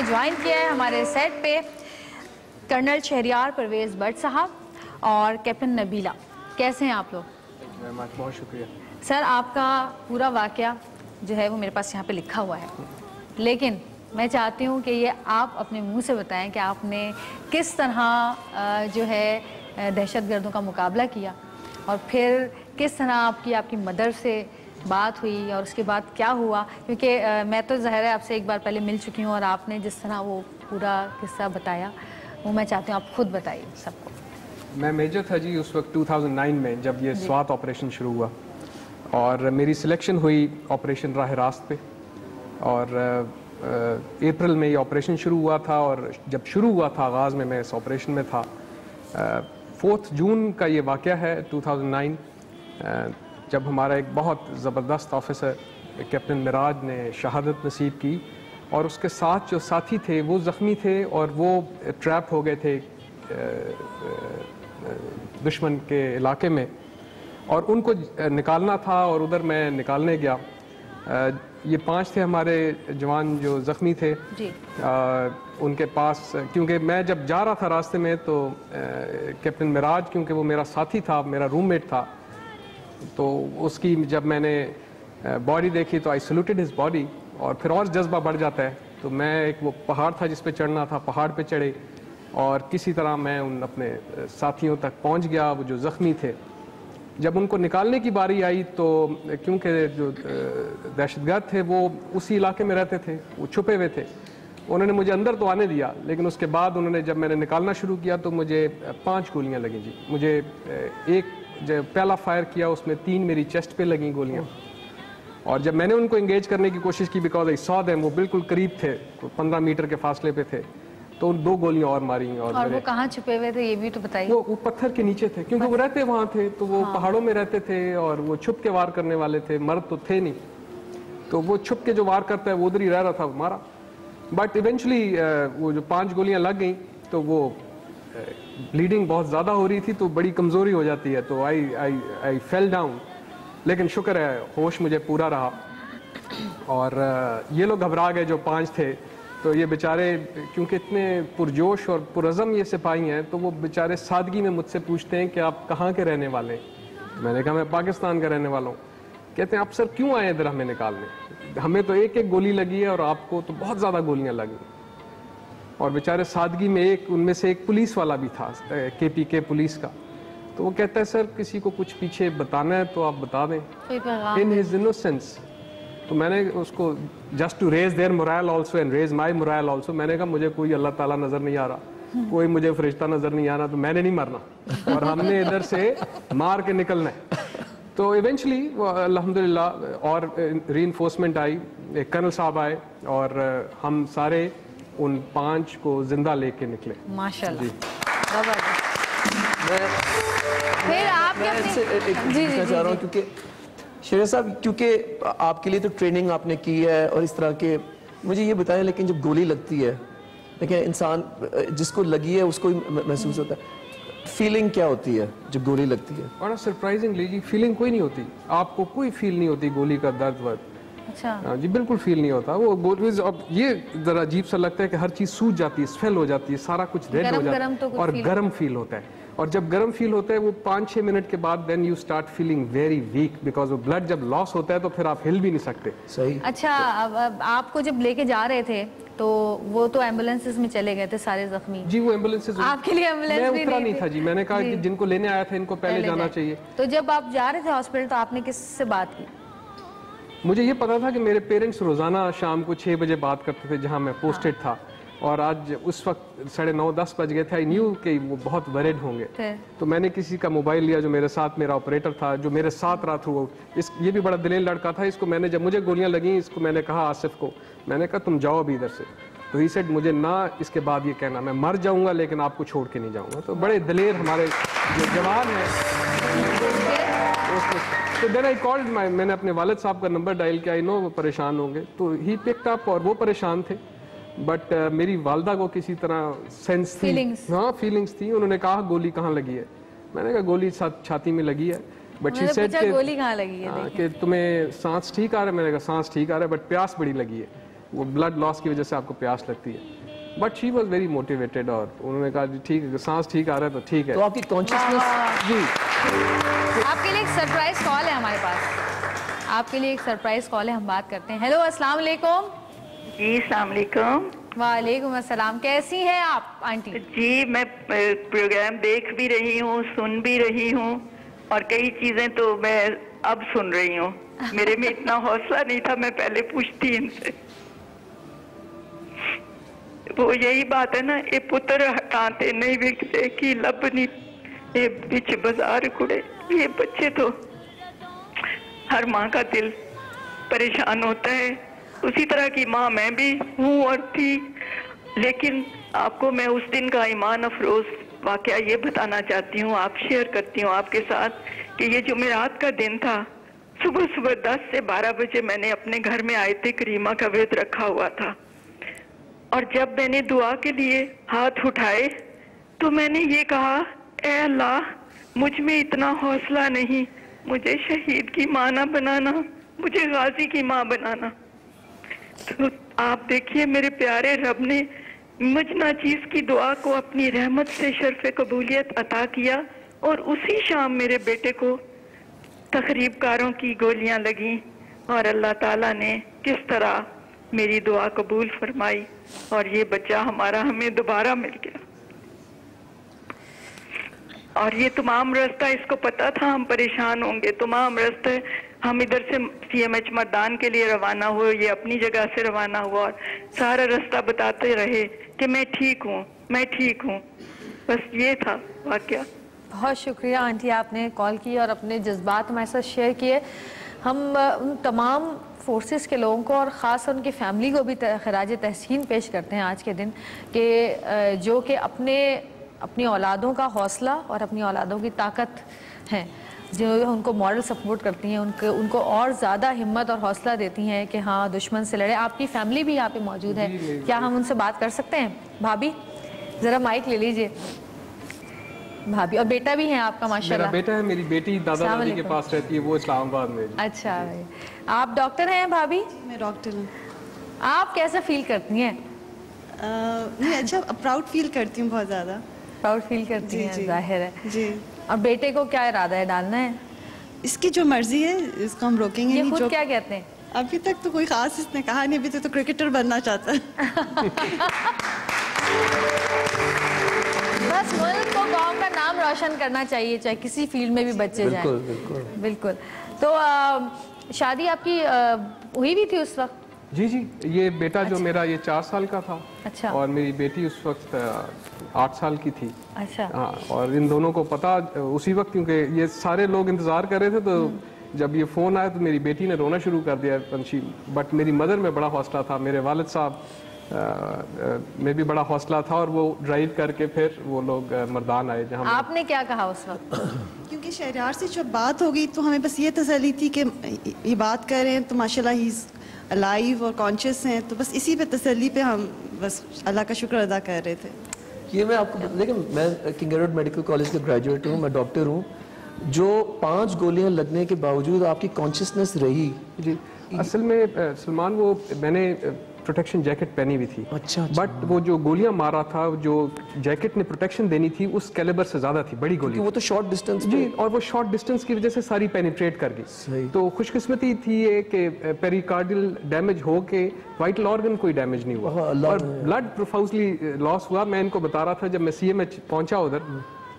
ज्वाइन किया है हमारे सेट पे कर्नल शहरियार परवेज भट्ट साहब और कैप्टन नबीला। कैसे हैं आप लोग? बहुत शुक्रिया सर। आपका पूरा वाकया जो है वो मेरे पास यहाँ पे लिखा हुआ है, लेकिन मैं चाहती हूँ कि ये आप अपने मुंह से बताएं कि आपने किस तरह जो है दहशतगर्दों का मुकाबला किया और फिर किस तरह आपकी मदर से बात हुई और उसके बाद क्या हुआ, क्योंकि मैं तो ज़ाहिर है आपसे एक बार पहले मिल चुकी हूँ और आपने जिस तरह वो पूरा किस्सा बताया वो मैं चाहती हूँ आप खुद बताइए सबको। मैं मेजर था जी उस वक्त 2009 में जब ये स्वात ऑपरेशन शुरू हुआ और मेरी सिलेक्शन हुई ऑपरेशन राह रास्त पे और अप्रैल में ये ऑपरेशन शुरू हुआ था और जब शुरू हुआ था आगाज़ में मैं इस ऑपरेशन में था। 4 जून का ये वाक़या है 2009 जब हमारा एक बहुत ज़बरदस्त ऑफिसर कैप्टन मिराज ने शहादत नसीब की और उसके साथ जो साथी थे वो ज़ख्मी थे और वो ट्रैप हो गए थे दुश्मन के इलाके में और उनको निकालना था और उधर मैं निकालने गया। ये 5 थे हमारे जवान जो ज़ख्मी थे जी। उनके पास क्योंकि मैं जब जा रहा था रास्ते में तो कैप्टन मिराज क्योंकि वो मेरा साथी था, मेरा रूममेट था, तो उसकी जब मैंने बॉडी देखी तो आई सल्यूटेड हिज बॉडी और फिर और जज्बा बढ़ जाता है। तो मैं एक वो पहाड़ था जिस पे चढ़ना था, पहाड़ पे चढ़े और किसी तरह मैं उन अपने साथियों तक पहुंच गया, वो जो ज़ख्मी थे। जब उनको निकालने की बारी आई तो क्योंकि जो दहशतगर्द थे वो उसी इलाके में रहते थे, वो छुपे हुए थे, उन्होंने मुझे अंदर तो आने दिया, लेकिन उसके बाद उन्होंने जब मैंने निकालना शुरू किया तो मुझे 5 गोलियां लगी जी। मुझे एक जब पहला फायर किया उसमें 3 मेरी चेस्ट पे लगी गोलियां, और जब मैंने उनको एंगेज करने की कोशिश की, बिकॉज आई सॉ देम, वो बिल्कुल करीब थे, 15 मीटर के फासले पे थे, तो 2 गोलियां और मारी। और वो कहाँ छुपे हुए थे ये भी तो बताइए। वो पत्थर के नीचे थे, क्योंकि वो रहते वहाँ थे, तो वो पहाड़ों में रहते थे और वो छुप के वार करने वाले थे, मर्द तो थे नहीं, तो वो छुप के जो वार करता है वो उधर ही रह रहा था, मारा। बट इवेंचुअली वो जो 5 गोलियां लग गई तो वो ब्लीडिंग बहुत ज़्यादा हो रही थी, तो बड़ी कमज़ोरी हो जाती है, तो आई फेल डाउन, लेकिन शुक्र है होश मुझे पूरा रहा। और ये लोग घबरा गए जो 5 थे, तो ये बेचारे क्योंकि इतने पुरजोश और पुरज़म ये सिपाही हैं, तो वो बेचारे सादगी में मुझसे पूछते हैं कि आप कहाँ के रहने वाले हैं। मैंने कहा मैं पाकिस्तान का रहने वाला हूँ। कहते हैं आप सर क्यों आए इधर हमें निकालने, हमें तो एक गोली लगी है और आपको तो बहुत ज़्यादा गोलियां लगी। और बेचारे सादगी में उनमें से एक पुलिस वाला भी था, KPK पुलिस का, तो वो कहता है सर किसी को कुछ पीछे बताना है तो आप बता दें, इन हिज इनोसेंस। तो मैंने उसको just to raise their morale also and raise my morale also, मैंने कहा मुझे कोई अल्लाह ताला नज़र नहीं आ रहा, कोई मुझे फरिश्ता नज़र नहीं आ रहा, तो मैंने नहीं मरना और हमने इधर से मार के निकलना है। तो इवेंचुअली अल्हम्दुलिल्लाह और रीइंफोर्समेंट आई, एक कर्नल साहब आए और हम सारे उन 5 को जिंदा लेके निकले माशाल्लाह जी। फिर आपके चाह रहा हूँ क्योंकि शेर साहब, क्योंकि आपके लिए तो ट्रेनिंग आपने की है और इस तरह के, मुझे ये बताएं लेकिन जब गोली लगती है, लेकिन इंसान जिसको लगी है उसको ही महसूस होता है, फीलिंग क्या होती है जब गोली लगती है? बड़ा सरप्राइजिंगली जी फीलिंग कोई नहीं होती, आपको कोई फील नहीं होती गोली का दर्द वर्द। अच्छा जी बिल्कुल फील नहीं होता वो गोली। अब ये जरा अजीब सा लगता है कि हर चीज सूज जाती है, स्वेल हो जाती है, सारा कुछ रेड हो जाता है और गर्म फील होता है। और जब गर्म फील होता है वो 5-6 मिनट के बाद then you start feeling very weak, because वो ब्लड जब लॉस होता है तो फिर आप हिल भी नहीं सकते। सही। अच्छा अब आपको जब लेके जा रहे थे तो वो तो एम्बुलेंसेस में चले गए थे सारे जख्मी? जी वो एम्बुलेंसेस, आपके लिए एम्बुलेंस भी नहीं था जी, मैंने कहा कि जिनको लेने आया था इनको पहले जाना चाहिए। तो जब आप जा रहे थे हॉस्पिटल तो आपने किससे बात की? मुझे ये पता था कि मेरे पेरेंट्स रोजाना शाम को 6 बजे बात करते थे जहाँ मैं पोस्टेड था, और आज उस वक्त 9:30-10 बज गए थे। आई न्यू कि वो बहुत वरीड होंगे, तो मैंने किसी का मोबाइल लिया जो मेरे साथ, मेरा ऑपरेटर था जो मेरे साथ रहा थ्रू। ये भी बड़ा दलेल लड़का था, इसको मैंने जब मुझे गोलियां लगी इसको मैंने कहा, आसिफ को मैंने कहा तुम जाओ अभी इधर से, तो ही सेड मुझे ना इसके बाद ये कहना मैं मर जाऊंगा लेकिन आपको छोड़ के नहीं जाऊंगा। तो बड़े दलेर हमारे जो जवान हैं। तो देन आई कॉल्ड मैंने अपने वालिद साहब का नंबर डायल किया, आई नो वो परेशान होंगे, तो ही पिक्ड अप और वो परेशान थे, बट मेरी वालदा को किसी तरह सेंस थी, हाँ फीलिंग्स थी। उन्होंने कहा गोली कहाँ लगी है, मैंने कहा गोली छाती में लगी है, बट शी सेड कि गोली कहाँ लगी है कि तुम्हें सांस ठीक आ रहा है, मैंने कहा सांस ठीक आ रहा है बट प्यास बड़ी लगी है, वो ब्लड लॉस की वजह से आपको प्यास लगती है। But she was very motivated और उन्होंने कहा ठीक है सांस ठीक आ रहा है तो ठीक है। तो आपकी कॉन्शियसनेस जी। आपके लिए एक सरप्राइज कॉल है हमारे पास, आपके लिए एक सरप्राइज कॉल है, हम बात करते हैं। हेलो अस्सलाम वालेकुम। जी अस्सलाम वालेकुम। वालेकुम अस्सलाम, कैसी हैं आप आंटी? जी मैं प्रोग्राम देख भी रही हूँ, सुन भी रही हूँ, और कई चीजें तो मैं अब सुन रही हूँ। मेरे में इतना हौसला नहीं था, मैं पहले पूछती इनसे। वो यही बात है ना, ये पुत्र हटाते नहीं बिकते की लब नहीं, ये बिच बाजार कुड़े। ये बच्चे तो हर माँ का दिल परेशान होता है, उसी तरह की माँ मैं भी हूँ और थी। लेकिन आपको मैं उस दिन का ईमान अफरोज वाकया ये बताना चाहती हूँ, आप शेयर करती हूँ आपके साथ कि ये जुमेरात का दिन था। सुबह सुबह 10 से 12 बजे मैंने अपने घर में आयत करीमा का विर्द रखा हुआ था, और जब मैंने दुआ के लिए हाथ उठाए तो मैंने ये कहा, ए अल्लाह मुझ में इतना हौसला नहीं, मुझे शहीद की माँ ना बनाना, मुझे गाजी की माँ बनाना। तो आप देखिए मेरे प्यारे रब ने मुझ नाचीज की दुआ को अपनी रहमत से शर्फ कबूलियत अता किया, और उसी शाम मेरे बेटे को तकरीबकारों की गोलियां लगी, और अल्लाह ताला ने किस तरह मेरी दुआ कबूल फरमाई और ये बच्चा हमारा हमें दोबारा मिल गया। और ये तमाम रास्ता इसको पता था हम परेशान होंगे, तमाम रास्ते हम इधर से CMH मर्दान के लिए रवाना हुए, ये अपनी जगह से रवाना हुआ और सारा रास्ता बताते रहे कि मैं ठीक हूँ, मैं ठीक हूँ। बस ये था वाकया। बहुत शुक्रिया आंटी, आपने कॉल की और अपने जज्बात हमारे साथ शेयर किए। हम उन तमाम फोर्सेस के लोगों को और ख़ास उनकी फैमिली को भी खराज तहसीन पेश करते हैं आज के दिन कि जो कि अपनी औलादों का हौसला और अपनी औलादों की ताकत है, जो उनको मॉरल सपोर्ट करती हैं, उनको और ज़्यादा हिम्मत और हौसला देती हैं कि हाँ दुश्मन से लड़े। आपकी फैमिली भी यहाँ पे मौजूद है, क्या हम उनसे बात कर सकते हैं? भाभी ज़रा माइक ले लीजिए। भाभी और बेटा भी है आपका माशाल्लाह? मेरा बेटा है, मेरी बेटी दादा दादी के पास रहती है, वो इस्लामाबाद में। अच्छा, आप डॉक्टर हैं भाभी? मैं डॉक्टर हूँ। आप कैसा फील करती हैं? मैं अच्छा प्राउड फील करती हूँ, बहुत ज़्यादा प्राउड फील करती हैं, जाहिर है जी। और बेटे को क्या इरादा है, डालना है? इसकी जो मर्जी है इसको हम रोकेंगे नहीं। खुद क्या कहते हैं? अभी तक तो कोई खास इसने कहा नहीं, अभी तक तो क्रिकेटर बनना चाहता है। बस मुल्क को, गांव का नाम रोशन करना चाहिए, चाहे किसी फील्ड में भी बच्चे जाएं। बिल्कुल बिल्कुल बिल्कुल। तो शादी आपकी हुई भी थी उस वक्त? जी जी, ये बेटा जो मेरा ये 4 साल का था। अच्छा। और मेरी बेटी उस वक्त 8 साल की थी। अच्छा। हाँ, और इन दोनों को पता उसी वक्त, क्योंकि ये सारे लोग इंतजार कर रहे थे, तो जब ये फ़ोन आया तो मेरी बेटी ने रोना शुरू कर दिया पंछी। बट मेरी मदर में बड़ा हौसला था, मेरे वालिद साहब में भी बड़ा हौसला था, और वो ड्राइव करके फिर वो लोग मर्दान आए। जहाँ आपने क्या कहा उस वक्त? क्योंकि शहरियार से जब बात हो गई तो हमें बस ये तसल्ली थी कि ये बात कर रहे हैं तो माशाल्लाह ही अलाइव और कॉन्शियस हैं, तो बस इसी पे तसल्ली पे हम बस अल्लाह का शुक्र अदा कर रहे थे। ये मैं आपको देखिए, मैं किंग एडवर्ड मेडिकल कॉलेज का ग्रेजुएट हूँ, मैं डॉक्टर हूँ। जो 5 गोलियां लगने के बावजूद आपकी कॉन्शियसनेस रही। जी, असल में सलमान, वो मैंने प्रोटेक्शन जैकेट पहनी हुई थी। अच्छा। बट वो जो गोलियां मारा था, जो जैकेट ने प्रोटेक्शन देनी थी, उस कैलिबर से ज्यादा थी, बड़ी गोली। वो तो शॉर्ट डिस्टेंस जी, और वो शॉर्ट डिस्टेंस की वजह से सारी पेनिट्रेट कर गई। तो खुशकिस्मती थी ये कि पेरिकार्डियल डैमेज हो के वाइटल ऑर्गन कोई डैमेज नहीं हुआ और ब्लड प्रोफाउजली लॉस हुआ। मैं इनको बता रहा था जब मैं CMH पहुंचा उधर,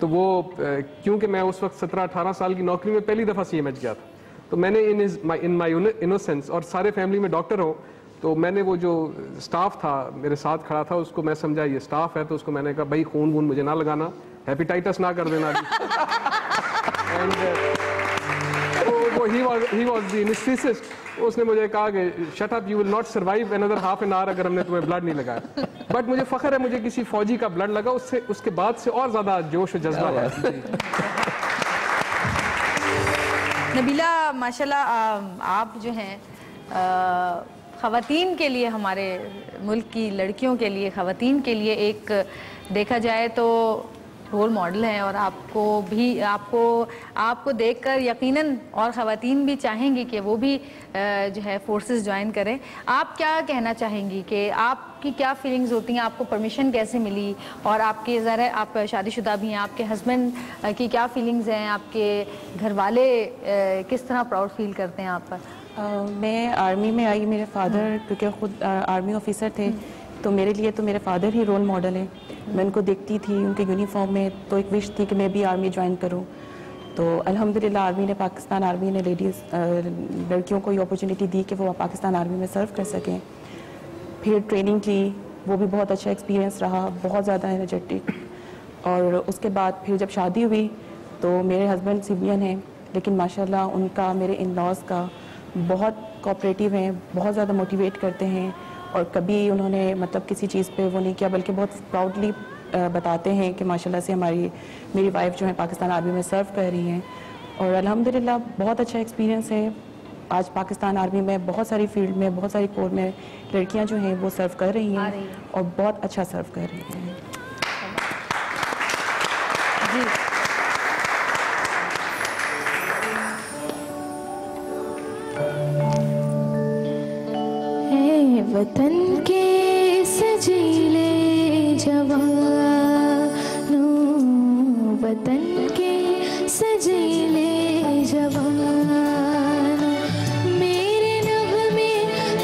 तो वो क्योंकि मैं उस वक्त 17-18 साल की नौकरी में पहली दफ़ा CMH गया था, तो मैंने इन माई इनोसेंस, और सारे फैमिली में डॉक्टर हो, तो मैंने वो जो स्टाफ था मेरे साथ खड़ा था, उसको मैं समझा ये स्टाफ है, तो उसको मैंने कहा भाई खून वून मुझे ना लगाना, हेपेटाइटिस ना कर देना। And he was the anaesthetist. उसने मुझे कहा कि shut up, you will not survive another half an hour अगर हमने तुम्हें ब्लड नहीं लगाया। बट मुझे फख्र है, मुझे किसी फौजी का ब्लड लगा, उसके बाद से और ज्यादा जोश और जज्बा है। नबीला, माशाल्लाह आप जो हैं ख़वातीन के लिए, हमारे मुल्क की लड़कियों के लिए, ख़वातीन के लिए एक देखा जाए तो रोल मॉडल हैं, और आपको देखकर यकीनन और ख़वातीन भी चाहेंगी कि वो भी जो है फोर्सेस ज्वाइन करें। आप क्या कहना चाहेंगी कि आपकी क्या फीलिंग्स होती हैं, आपको परमिशन कैसे मिली, और आपके ज़रा आप शादीशुदा भी हैं, आपके हस्बैंड की क्या फीलिंग्स हैं, आपके घर वाले किस तरह प्राउड फील करते हैं आप पर? मैं आर्मी में आई, मेरे फादर क्योंकि ख़ुद आर्मी ऑफिसर थे, तो मेरे लिए तो मेरे फादर ही रोल मॉडल है। मैं उनको देखती थी उनके यूनिफॉर्म में, तो एक विश थी कि मैं भी आर्मी ज्वाइन करूं। तो अल्हम्दुलिल्लाह आर्मी ने, पाकिस्तान आर्मी ने लड़कियों को ये अपॉर्चुनिटी दी कि वो पाकिस्तान आर्मी में सर्व कर सकें। फिर ट्रेनिंग की, वो भी बहुत अच्छा एक्सपीरियंस रहा, बहुत ज़्यादा एनर्जेटिक। और उसके बाद फिर जब शादी हुई तो मेरे हस्बैंड सिविलियन हैं, लेकिन माशाल्लाह उनका, मेरे इन लॉज का बहुत कोऑपरेटिव हैं, बहुत ज़्यादा मोटिवेट करते हैं, और कभी उन्होंने मतलब किसी चीज़ पे वो नहीं किया, बल्कि बहुत प्राउडली बताते हैं कि माशाल्लाह से मेरी वाइफ जो है पाकिस्तान आर्मी में सर्व कर रही हैं। और अल्हम्दुलिल्लाह बहुत अच्छा एक्सपीरियंस है। आज पाकिस्तान आर्मी में बहुत सारी फील्ड में, बहुत सारी कोर में लड़कियां जो हैं वो सर्व कर रही हैं और बहुत अच्छा सर्व कर रही हैं। वतन के सजीले जवानों, वतन के सजीले जवानों, मेरे नग़मे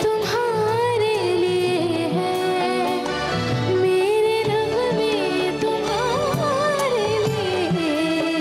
तुम्हारे लिए है, मेरे नग़मे तुम्हारे लिए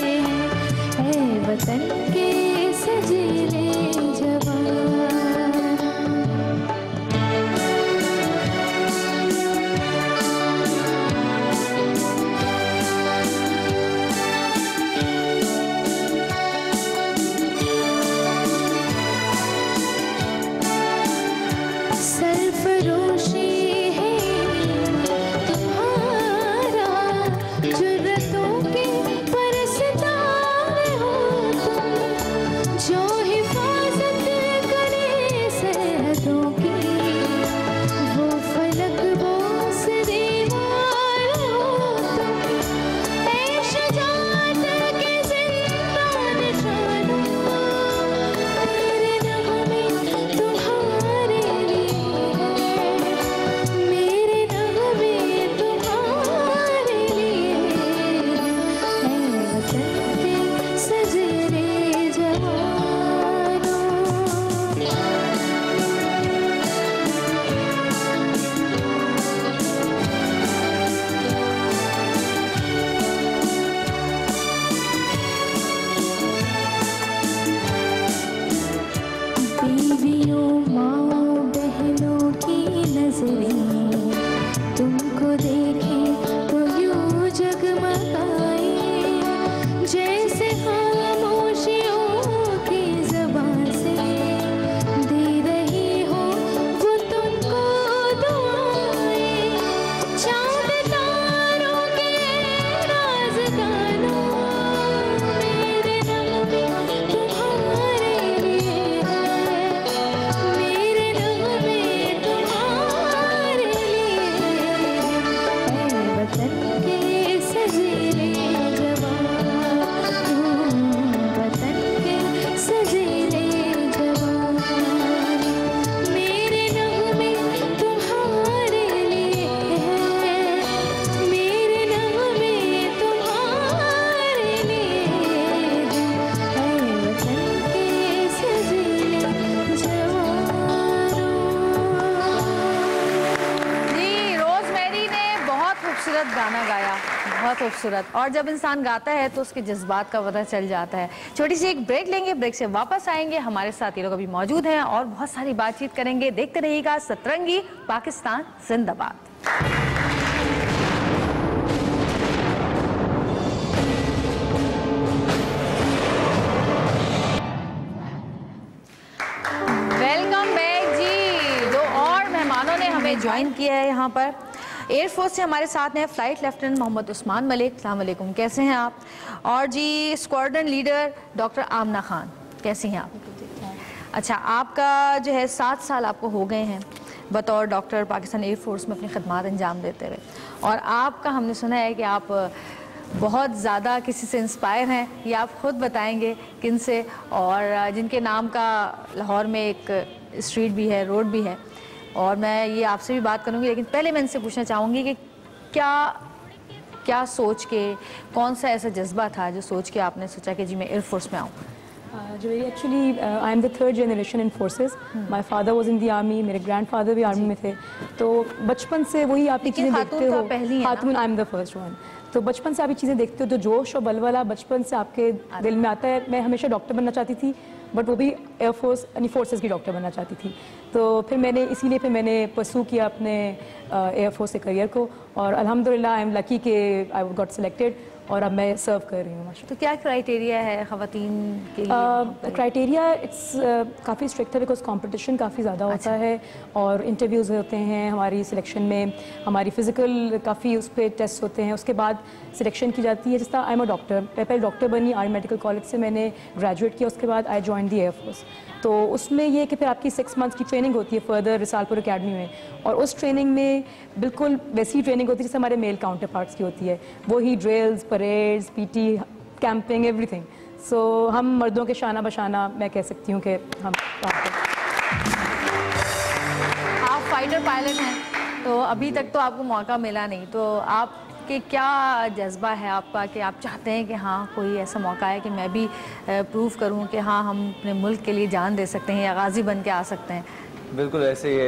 खूबसूरत। और जब इंसान गाता है तो उसके जज्बात का पता चल जाता है। छोटी सी एक ब्रेक लेंगे, ब्रेक से वापस आएंगे। हमारे साथ ये लोग अभी मौजूद हैं और बहुत सारी बातचीत करेंगे। देखते रहिएगा सतरंगी पाकिस्तान जिंदाबाद। वेलकम बैक जी। दो और मेहमानों ने हमें ज्वाइन किया है यहाँ पर। एयरफोर्स से हमारे साथ हैं फ्लाइट लेफ्टिनेंट मोहम्मद उस्मान मलिक। अस्सलाम वालेकुम, कैसे हैं आप? और जी स्क्वाड्रन लीडर डॉक्टर आमना खान, कैसी हैं आप? अच्छा, आपका जो है 7 साल आपको हो गए हैं बतौर डॉक्टर पाकिस्तान एयरफोर्स में अपनी खदमात अंजाम देते हुए, और आपका हमने सुना है कि आप बहुत ज़्यादा किसी से इंस्पायर हैं। ये आप खुद बताएंगे किन से, और जिनके नाम का लाहौर में एक स्ट्रीट भी है, रोड भी है, और मैं ये आपसे भी बात करूंगी। लेकिन पहले मैं इनसे पूछना चाहूँगी कि क्या सोच के, कौन सा ऐसा जज्बा था जो सोच के आपने सोचा कि जी मैं एयरफोर्स में आऊँ? जो actually I am the 3rd generation in forces. My father was in the army, मेरे ग्रैंडफादर भी आर्मी में थे। तो बचपन से वही आप चीज़ें देखते हो। खातून, I am the first one. तो बचपन से आप ये चीज़ें देखते हो, तो जोश और बलवाला बचपन से आपके दिल में आता है। मैं हमेशा डॉक्टर बनना चाहती थी, बट वो भी एयरफोर्स यानी फोर्सेस की डॉक्टर बनना चाहती थी। तो फिर मैंने परसू किया अपने एयरफोर्स के करियर को, और अल्हम्दुलिल्लाह आई एम लकी कि आई गॉट सिलेक्टेड और अब मैं सर्व कर रही हूँ माशाल्लाह। तो क्या क्राइटेरिया है ख़वातीन के लिए? क्राइटेरिया इट्स काफ़ी स्ट्रिक्ट है, बिकॉज कंपटीशन काफ़ी ज़्यादा होता है और इंटरव्यूज़ होते हैं हमारी सिलेक्शन में। हमारी फ़िज़िकल काफ़ी उस पर टेस्ट होते हैं, उसके बाद सिलेक्शन की जाती है। जिस तरह आई एम अ डॉक्टर, मैं पहले डॉक्टर बनी आर्मी मेडिकल कॉलेज से, मैंने ग्रेजुएट किया, उसके बाद आई जॉइन दी एयरफोर्स। तो उसमें ये कि फिर आपकी 6 मंथ्स की ट्रेनिंग होती है फर्दर रिसालपुर अकेडमी में, और उस ट्रेनिंग में बिल्कुल वैसी ट्रेनिंग होती है जैसे हमारे मेल काउंटर पार्ट्स की होती है। वही drills, parades, PT, camping, everything. So हम मर्दों के शाना बशाना मैं कह सकती हूँ कि हम आप फाइटर पायलट हैं, तो अभी तक तो आपको मौका मिला नहीं, तो आप कि क्या जज्बा है आपका कि आप चाहते हैं कि हाँ कोई ऐसा मौका है कि मैं भी प्रूव करूं कि हाँ हम अपने मुल्क के लिए जान दे सकते हैं या गाजी बन के आ सकते हैं? बिल्कुल ऐसे ही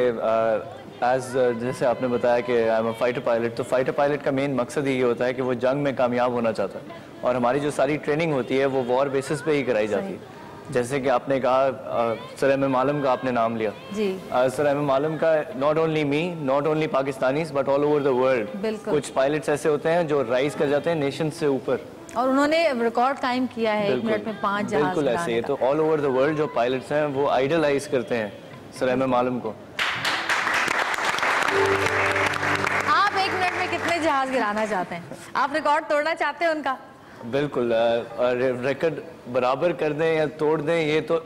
जैसे आपने बताया कि I am a fighter pilot, तो फाइटर पायलट का मेन मकसद ही ये होता है कि वो जंग में कामयाब होना चाहता है, और हमारी जो सारी ट्रेनिंग होती है वो वॉर बेसिस पे ही कराई जाती है। जैसे कि आपने कहा सर मालूम का आपने नाम लिया जी। सर मालूम का not only me, not only Pakistanis but all over the world कुछ पायलट्स ऐसे होते हैं जो राइज कर जाते हैं नेशन से ऊपर, और उन्होंने रिकॉर्ड कायम किया है 1 मिनट में 5 जहाज। बिल्कुल ऐसे ही, तो ऑल ओवर द वर्ल्ड जो पायलट्स हैं वो आइडलाइज करते हैं सर मालूम को। आप 1 मिनट में कितने जहाज गिराना चाहते हैं? आप रिकॉर्ड तोड़ना चाहते हैं उनका? बिल्कुल, रिकॉर्ड बराबर कर दें या तोड़ दें, ये तो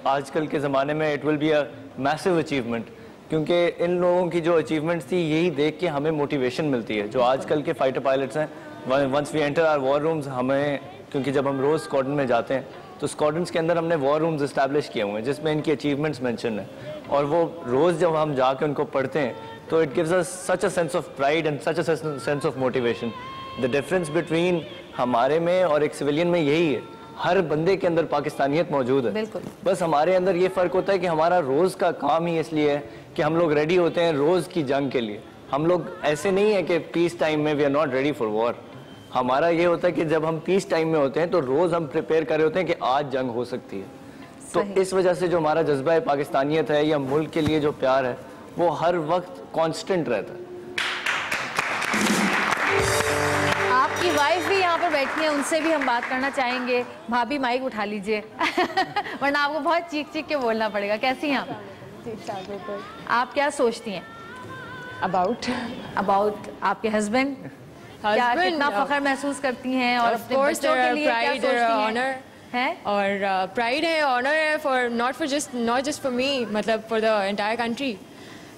आजकल के ज़माने में it will be a massive achievement, क्योंकि इन लोगों की जो अचीवमेंट्स थी यही देख के हमें मोटिवेशन मिलती है। जो आजकल के फाइटर पायलट्स हैं, once we enter our war rooms, हमें क्योंकि जब हम रोज़ स्क्वाड्रन में जाते हैं तो स्क्वाड्रन्स के अंदर हमने वॉर रूम्स इस्टेब्लिश किए हुए हैं जिसमें इनकी अचीवमेंट्स मेंशन है, और वो रोज़ जब हम जाके उनको पढ़ते हैं तो it gives us such a sense of pride and such a sense of motivation. The difference between हमारे में और एक सिविलियन में यही है, हर बंदे के अंदर पाकिस्तानियत मौजूद है। बस हमारे अंदर ये फ़र्क होता है कि हमारा रोज़ का काम ही इसलिए है कि हम लोग रेडी होते हैं रोज़ की जंग के लिए। हम लोग ऐसे नहीं है कि पीस टाइम में we are not ready for war. हमारा ये होता है कि जब हम पीस टाइम में होते हैं तो रोज़ हम प्रिपेयर कर रहे होते हैं कि आज जंग हो सकती है। तो इस वजह से जो हमारा जज्बा है पाकिस्तानियत है या मुल्क के लिए जो प्यार है वो हर वक्त कांस्टेंट रहता है। आपकी वाइफ भी यहाँ पर बैठी है, उनसे भी हम बात करना चाहेंगे। भाभी माइक उठा लीजिए वरना आपको बहुत चीख चीख के बोलना पड़ेगा। कैसी हैं आप? आप क्या सोचती हैं अबाउट आपके हस्बैंड? क्या कितना फख्र महसूस करती हैं और अपने बच्चों के लिए क्या सोचती हैं? और प्राइड है, ऑनर है, for not just for me, मतलब for the entire country,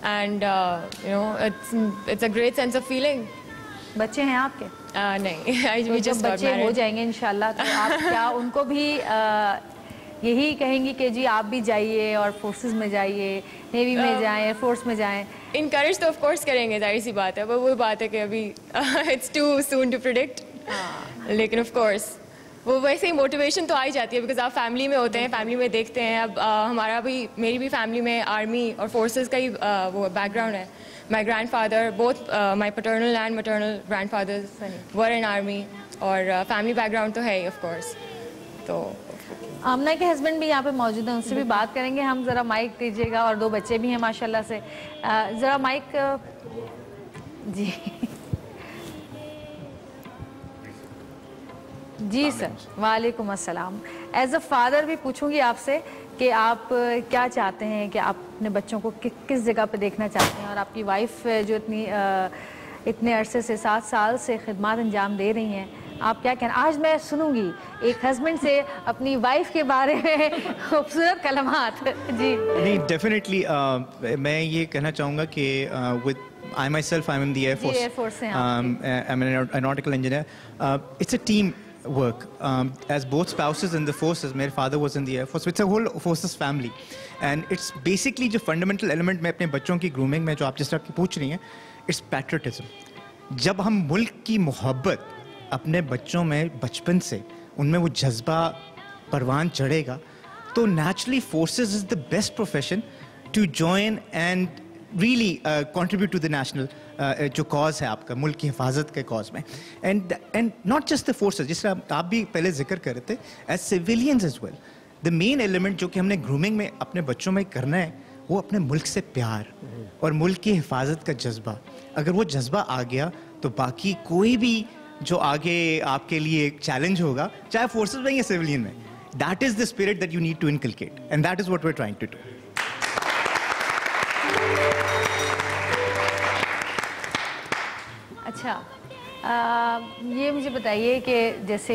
and you know it's a great sense of feeling. बच्चे हैं आपके? नहीं, तो जब बच्चे हो जाएंगे इंशाल्लाह तो आप क्या उनको भी यही कहेंगी कि जी आप भी जाइए और फोर्सेस में जाइए, नेवी में जाएं, एयरफोर्स में जाएं? इनकरेज तो ऑफ कोर्स करेंगे, जाहिर सी बात है, पर वो बात है कि अभी it's too soon to predict. लेकिन ऑफ कोर्स वो वैसे ही मोटिवेशन तो आ ही जाती है, बिकॉज आप फैमिली में होते हैं, फैमिली में देखते हैं। अब हमारा भी, मेरी भी फैमिली में आर्मी और फोर्सेस का ही वो बैकग्राउंड है। My grandfather, both my paternal and maternal grandfathers were in army, और family background तो है ही of course. तो आमना के हस्बैंड भी यहाँ पे मौजूद हैं, उनसे भी बात करेंगे हम। ज़रा माइक दीजिएगा, और 2 बच्चे भी हैं माशाल्लाह से। ज़रा माइक जी जी सर, वालेकुम अस्सलाम। एज अ फादर भी पूछूंगी आपसे कि आप क्या चाहते हैं कि आप अपने बच्चों को किस जगह पे देखना चाहते हैं, और आपकी वाइफ जो इतने अरसे से 7 साल से खिदमत अंजाम दे रही हैं, आप क्या कहना? आज मैं सुनूंगी एक हस्बैंड से अपनी वाइफ के बारे में खूबसूरत कलमात। जी नहीं, डेफिनेटली मैं ये कहना चाहूँगा कि with I myself, I'm in the Air Force. Air Force I'm an aeronautical engineer. It's a team work. As both spouses in the forces, my father was in the Air Force. So it's a whole forces family. And it's basically जो fundamental element मैं अपने बच्चों की grooming में जो आप जिस तरह की पूछ रही हैं, it's patriotism. जब हम मुल्क की मोहब्बत अपने बच्चों में बचपन से उनमें वो जज्बा परवान चढ़ेगा, तो naturally forces is the best profession to join and really contribute to the national जो cause है आपका, मुल्क की हिफाजत के cause में, and not just the forces, जिस तरह आप भी पहले जिक्र कर रहे थे, as civilians as well. The main element जो कि हमने grooming में अपने बच्चों में करना है, वो अपने मुल्क से प्यार और मुल्क की हिफाजत का जज्बा। अगर वो जज्बा आ गया तो बाकी कोई भी जो आगे आपके लिए एक चैलेंज होगा, चाहे फोर्सेस में या सिविलियन में, that is the spirit that you need to inculcate, and that is what we're trying to do. अच्छा, ये मुझे बताइए कि जैसे,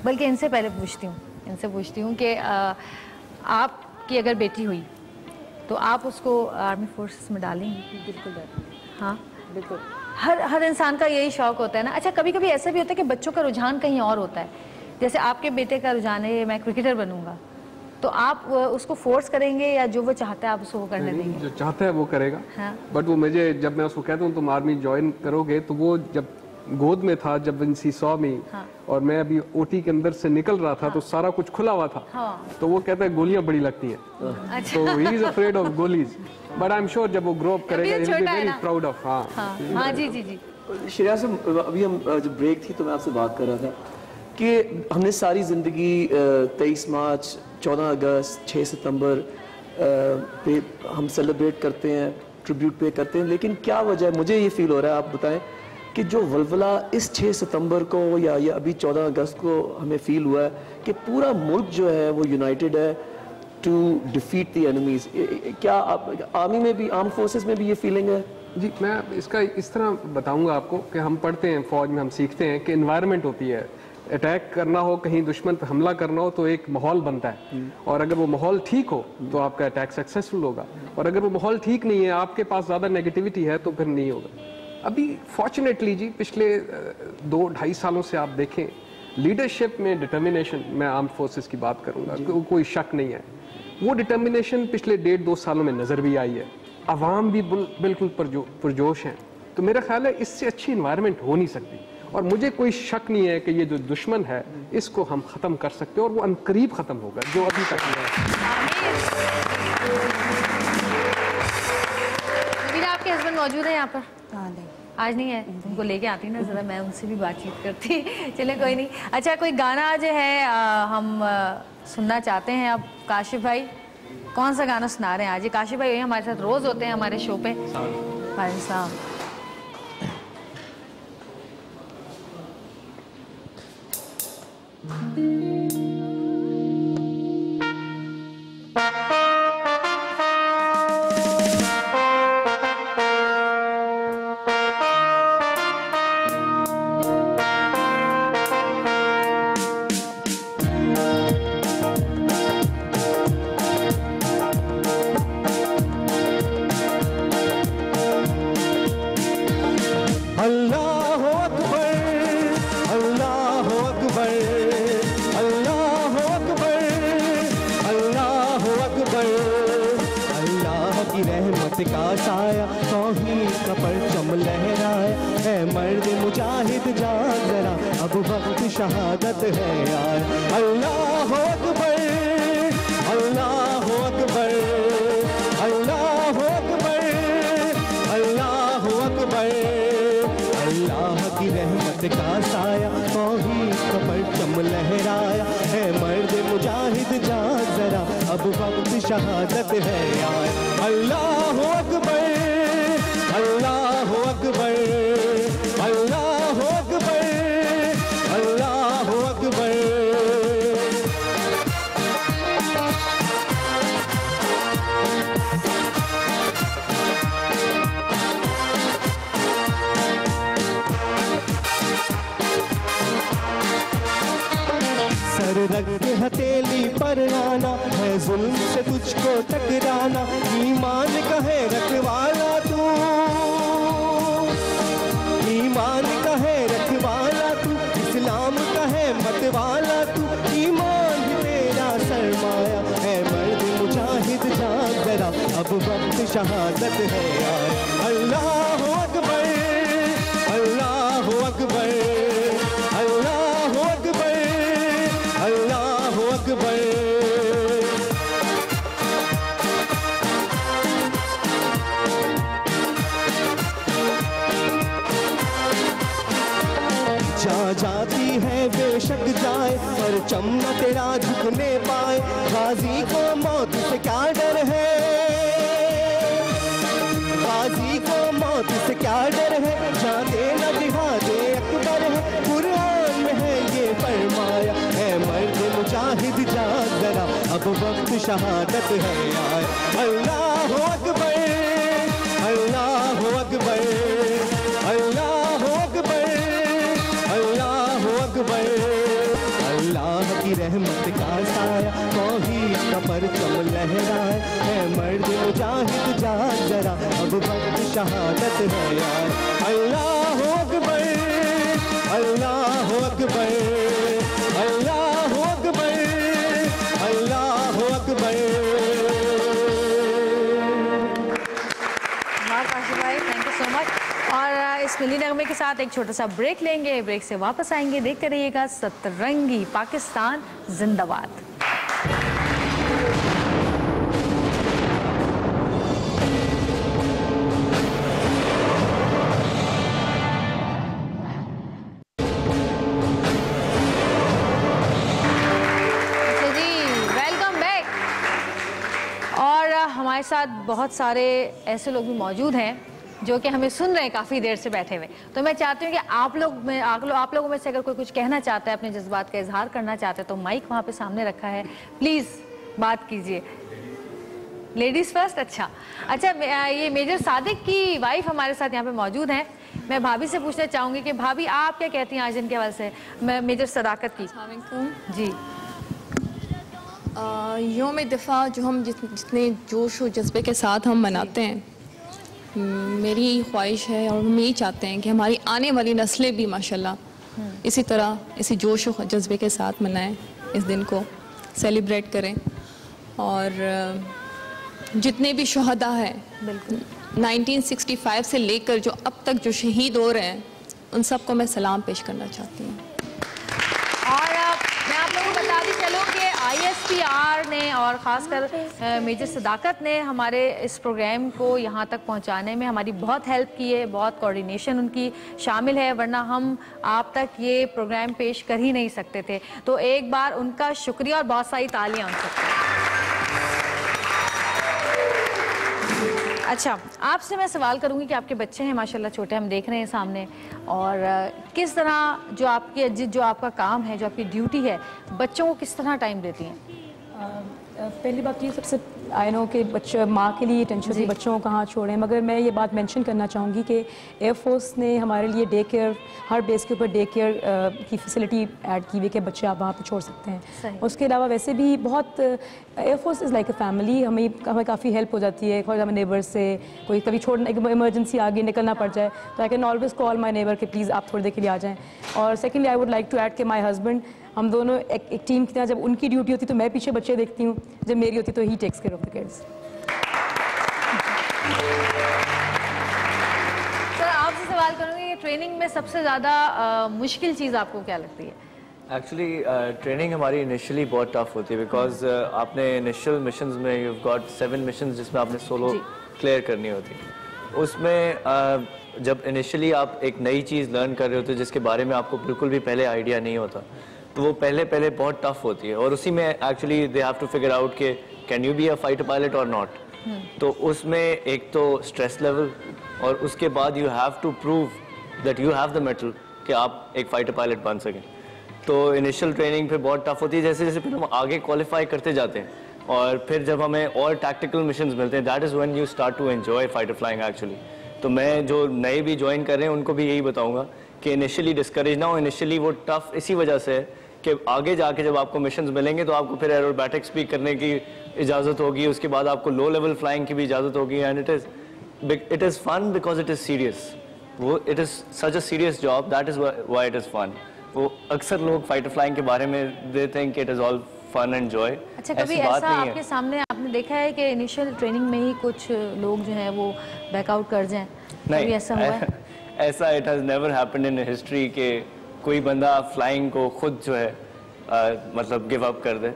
बल्कि इनसे पहले पूछती हूँ कि आपकी अगर बेटी हुई तो आप उसको आर्मी फोर्सेस में डालेंगे? बिल्कुल। हाँ बिल्कुल, हर इंसान का यही शौक होता है ना। अच्छा, कभी कभी ऐसा भी होता है कि बच्चों का रुझान कहीं और होता है, जैसे आपके बेटे का रुझान है मैं क्रिकेटर बनूंगा, तो आप उसको फोर्स करेंगे या जो वो चाहता है आप उसको वो करने देंगे? जो चाहता है वो करेगा। हाँ। बट वो मुझे, जब मैं उसको कहता हूँ तुम आर्मी ज्वाइन करोगे, तो वो जब गोद में था, जब इन सॉ मी, और मैं अभी ओटी के अंदर से निकल रहा था, तो सारा कुछ खुला हुआ था, तो वो कहता है गोलियां बड़ी लगती हैं, तो ही इज अफ्रेड ऑफ गोलीज। बट आई एम श्योर जब वो ग्रो अप करेगा, he will be very proud of. हाँ जी जी जी। श्रेया से अभी हम जब ब्रेक थी तो मैं आपसे बात कर रहा था कि हमने सारी ज़िंदगी 23 मार्च, 14 अगस्त, 6 सितंबर पे हम सेलिब्रेट करते हैं, ट्रिब्यूट पे करते हैं, लेकिन क्या वजह है, मुझे ये फील हो रहा है, आप बताएं, कि जो वलवला इस 6 सितंबर को या अभी 14 अगस्त को हमें फील हुआ है कि पूरा मुल्क जो है वो यूनाइटेड है टू डिफीट द एनिमीज। क्या आप आर्मी में भी, आर्म फोर्सेस में भी ये फीलिंग है? जी, मैं इसका इस तरह बताऊंगा आपको कि हम पढ़ते हैं फौज में, हम सीखते हैं कि एनवायरनमेंट होती है, अटैक करना हो, कहीं दुश्मन पर हमला करना हो, तो एक माहौल बनता है, और अगर वो माहौल ठीक हो तो आपका अटैक सक्सेसफुल होगा, और अगर वो माहौल ठीक नहीं है, आपके पास ज़्यादा नेगेटिविटी है, तो फिर नहीं होगा। अभी फॉर्चुनेटली जी पिछले 2-2.5 सालों से आप देखें, लीडरशिप में डिटर्मिनेशन, मैं आर्म फोर्सेस की बात करूंगा, कोई शक नहीं है, वो डिटर्मिनेशन पिछले 1.5-2 सालों में नज़र भी आई है, अवाम भी बिल्कुल पुरजोश हैं, तो मेरा ख्याल है इससे अच्छी इन्वायरमेंट हो नहीं सकती, और मुझे कोई शक नहीं है कि ये जो दुश्मन है इसको हम ख़त्म कर सकते हैं, और वो अनकरीब ख़त्म होगा, जो अभी तक नहीं है। आपके हस्बैंड मौजूद है यहाँ पर? नहीं, आज नहीं है, उनको लेके आती ना, ज़रा मैं उनसे भी बातचीत करती। चले कोई नहीं। अच्छा, कोई गाना जो है हम सुनना चाहते हैं अब। काशिफ भाई कौन सा गाना सुना रहे हैं आज? काशिफ भाई हमारे साथ रोज़ होते हैं हमारे शो पे। भाई साहब, का साया तौहीद का परचम लहराए, है मर्द मुजाहिद जाग जरा, अब वक्त शहादत है यार। अल्लाह अकबर, अल्लाह अकबर, अल्लाह अकबर, अल्लाह अब वक्त शहादत है आया। अल्लाह अकबर, अल्लाह अकबर, अल्लाह अकबर, अल्लाह अकबर। सर रख के हथेली पर आना है जुल्म से तुझको टकराना, ईमान कहे रखवाला तू, ईमान कहे रखवाला तू, इस्लाम कहे मतवाला तू, ईमान तेरा सरमाया है मर्द मुजाहिद जाग जरा अब वक्त शहादत है आया। अल्लाह अकबर, अल्लाह अकबर, अल्लाह अकबर, अल्लाह अकबर। जा जाती है बेशक जाए पर चमना तेरा झुकने पाए, गाजी को मौत से क्या डर है, गाजी को मौत से क्या डर है, जाते न जिहादे अकबर है, कुरान में है ये फरमाया है मर्द मुजाहिद जाग जरा अब वक्त शहादत है आया। अल्लाह अकबर, अल्लाह अकबर, अल्लाह अकबर, अल्लाह अकबर। अल्लाह की रहमत का साया तौहीद का परचम लहराए है मर्द मुजाहिद जाग जरा अब वक्त शहादत है आया। अल्लाह अकबर, अल्लाह अकबर, अल्लाह अकबर, अल्लाह अकबर। भाई थैंक यू सो मच। और इस मिली नगमे के साथ एक छोटा सा ब्रेक लेंगे, ब्रेक से वापस आएंगे। देखते रहिएगा सतरंगी पाकिस्तान जिंदाबाद। हमारे साथ बहुत सारे ऐसे लोग भी मौजूद हैं जो कि हमें सुन रहे हैं काफ़ी देर से बैठे हुए। तो मैं चाहती हूँ कि आप लोगों में से अगर कोई कुछ कहना चाहता है, अपने जज्बात का इजहार करना चाहता है, तो माइक वहाँ पे सामने रखा है, प्लीज़ बात कीजिए। Ladies first. अच्छा, ये मेजर सादिक की वाइफ हमारे साथ यहाँ पे मौजूद हैं। मैं भाभी से पूछना चाहूँगी कि भाभी आप क्या कहती हैं आज दिन के हवाले से मेजर सदाकत की? जी, योम दिफा जो हम जितने जोश और जज्बे के साथ हम मनाते हैं, मेरी ख्वाहिश है और हम यही चाहते हैं कि हमारी आने वाली नस्लें भी माशाल्लाह इसी तरह इसी जोश और जज्बे के साथ मनाएं, इस दिन को सेलिब्रेट करें। और जितने भी शहदा हैं 1965 से लेकर जो अब तक जो शहीद हो रहे हैं, उन सबको मैं सलाम पेश करना चाहती हूँ। और मैं आप लोगों को बताती चलूँ कि ISPR ने और ख़ासकर मेजर सदाकत ने हमारे इस प्रोग्राम को यहाँ तक पहुँचाने में हमारी बहुत हेल्प की है, बहुत कोऑर्डिनेशन उनकी शामिल है, वरना हम आप तक ये प्रोग्राम पेश कर ही नहीं सकते थे। तो एक बार उनका शुक्रिया और बहुत सारी तालियाँ उन सबको। अच्छा, आपसे मैं सवाल करूंगी कि आपके बच्चे हैं माशाल्लाह छोटे, हम देख रहे हैं सामने, और किस तरह जो आपका काम है, जो आपकी ड्यूटी है, बच्चों को किस तरह टाइम देती हैं? पहली बात ये सबसे आई नो कि बच्चे माँ के लिए टेंशन है बच्चों को कहाँ छोड़ें, मगर मैं ये बात मेंशन करना चाहूँगी कि एयरफोर्स ने हमारे लिए डे केयर, हर बेस के ऊपर डे केयर की फैसिलिटी ऐड की हुई कि बच्चे आप वहाँ पे छोड़ सकते हैं। उसके अलावा वैसे भी बहुत air force is like a family, हमें काफ़ी हेल्प हो जाती है। फॉर एग्जाम्पल नेबर से कोई कभी छोड़ना, इमरजेंसी आगे निकलना पड़ जाए तो I can always call my neighbour कि प्लीज़ आप थोड़ी देर के लिए आ जाएँ। और secondly I would like to add कि माई हस्बैंड, हम दोनों एक टीम की तरह, जब उनकी ड्यूटी होती तो मैं पीछे बच्चे देखती हूँ, जब मेरी होती तो he takes care of the kids. Sir, आपसे सवाल करूँगी कि ट्रेनिंग में सबसे ज़्यादा मुश्किल चीज़ आपको क्या लगती है? एक्चुअली ट्रेनिंग हमारी इनिशियली बहुत टफ होती है, बिकॉज आपने इनिशियल मिशंस में यू गॉट 7 मिशंस जिसमें आपने सोलो क्लियर करनी होती है। उसमें जब इनिशियली आप एक नई चीज़ लर्न कर रहे होते जिसके बारे में आपको बिल्कुल भी पहले आइडिया नहीं होता, तो वो पहले बहुत टफ होती है। और उसी में actually they have to figure out के can you be a fighter pilot और नॉट। तो उसमें एक तो स्ट्रेस लेवल और उसके बाद you have to prove that you have the mettle कि आप एक फाइटर पायलट बन सकें। तो इनिशियल ट्रेनिंग फिर बहुत टफ होती है, जैसे जैसे फिर हम आगे क्वालिफाई करते जाते हैं और फिर जब हमें और टैक्टिकल मिशंस मिलते हैं, that is when you start to enjoy fighter flying actually. तो मैं जो नए भी ज्वाइन कर रहे हैं उनको भी यही बताऊंगा कि इनिशियली डिस्करेज ना हो। इनिशियली वो टफ इसी वजह से है कि आगे जाके जब आपको मिशंस मिलेंगे तो आपको फिर एरोबैटिक्स भी करने की इजाज़त होगी, उसके बाद आपको लो लेवल फ्लाइंग की भी इजाज़त होगी। And it is fun because it is serious. वो it is such a serious job, that is why it is fun. वो अक्सर लोग फाइटर फ्लाइंग के बारे में they think it is all fun and joy. अच्छा, कभी ऐसा आपके सामने आपने देखा है कि इनिशियल ट्रेनिंग में ही कुछ लोग जो हैं वो बैकआउट कर जाएं? नहीं, ऐसा हुआ है? ऐसा it has never happened in history के कोई बंदा फ्लाइंग को खुद जो है मतलब गिव अप कर दे।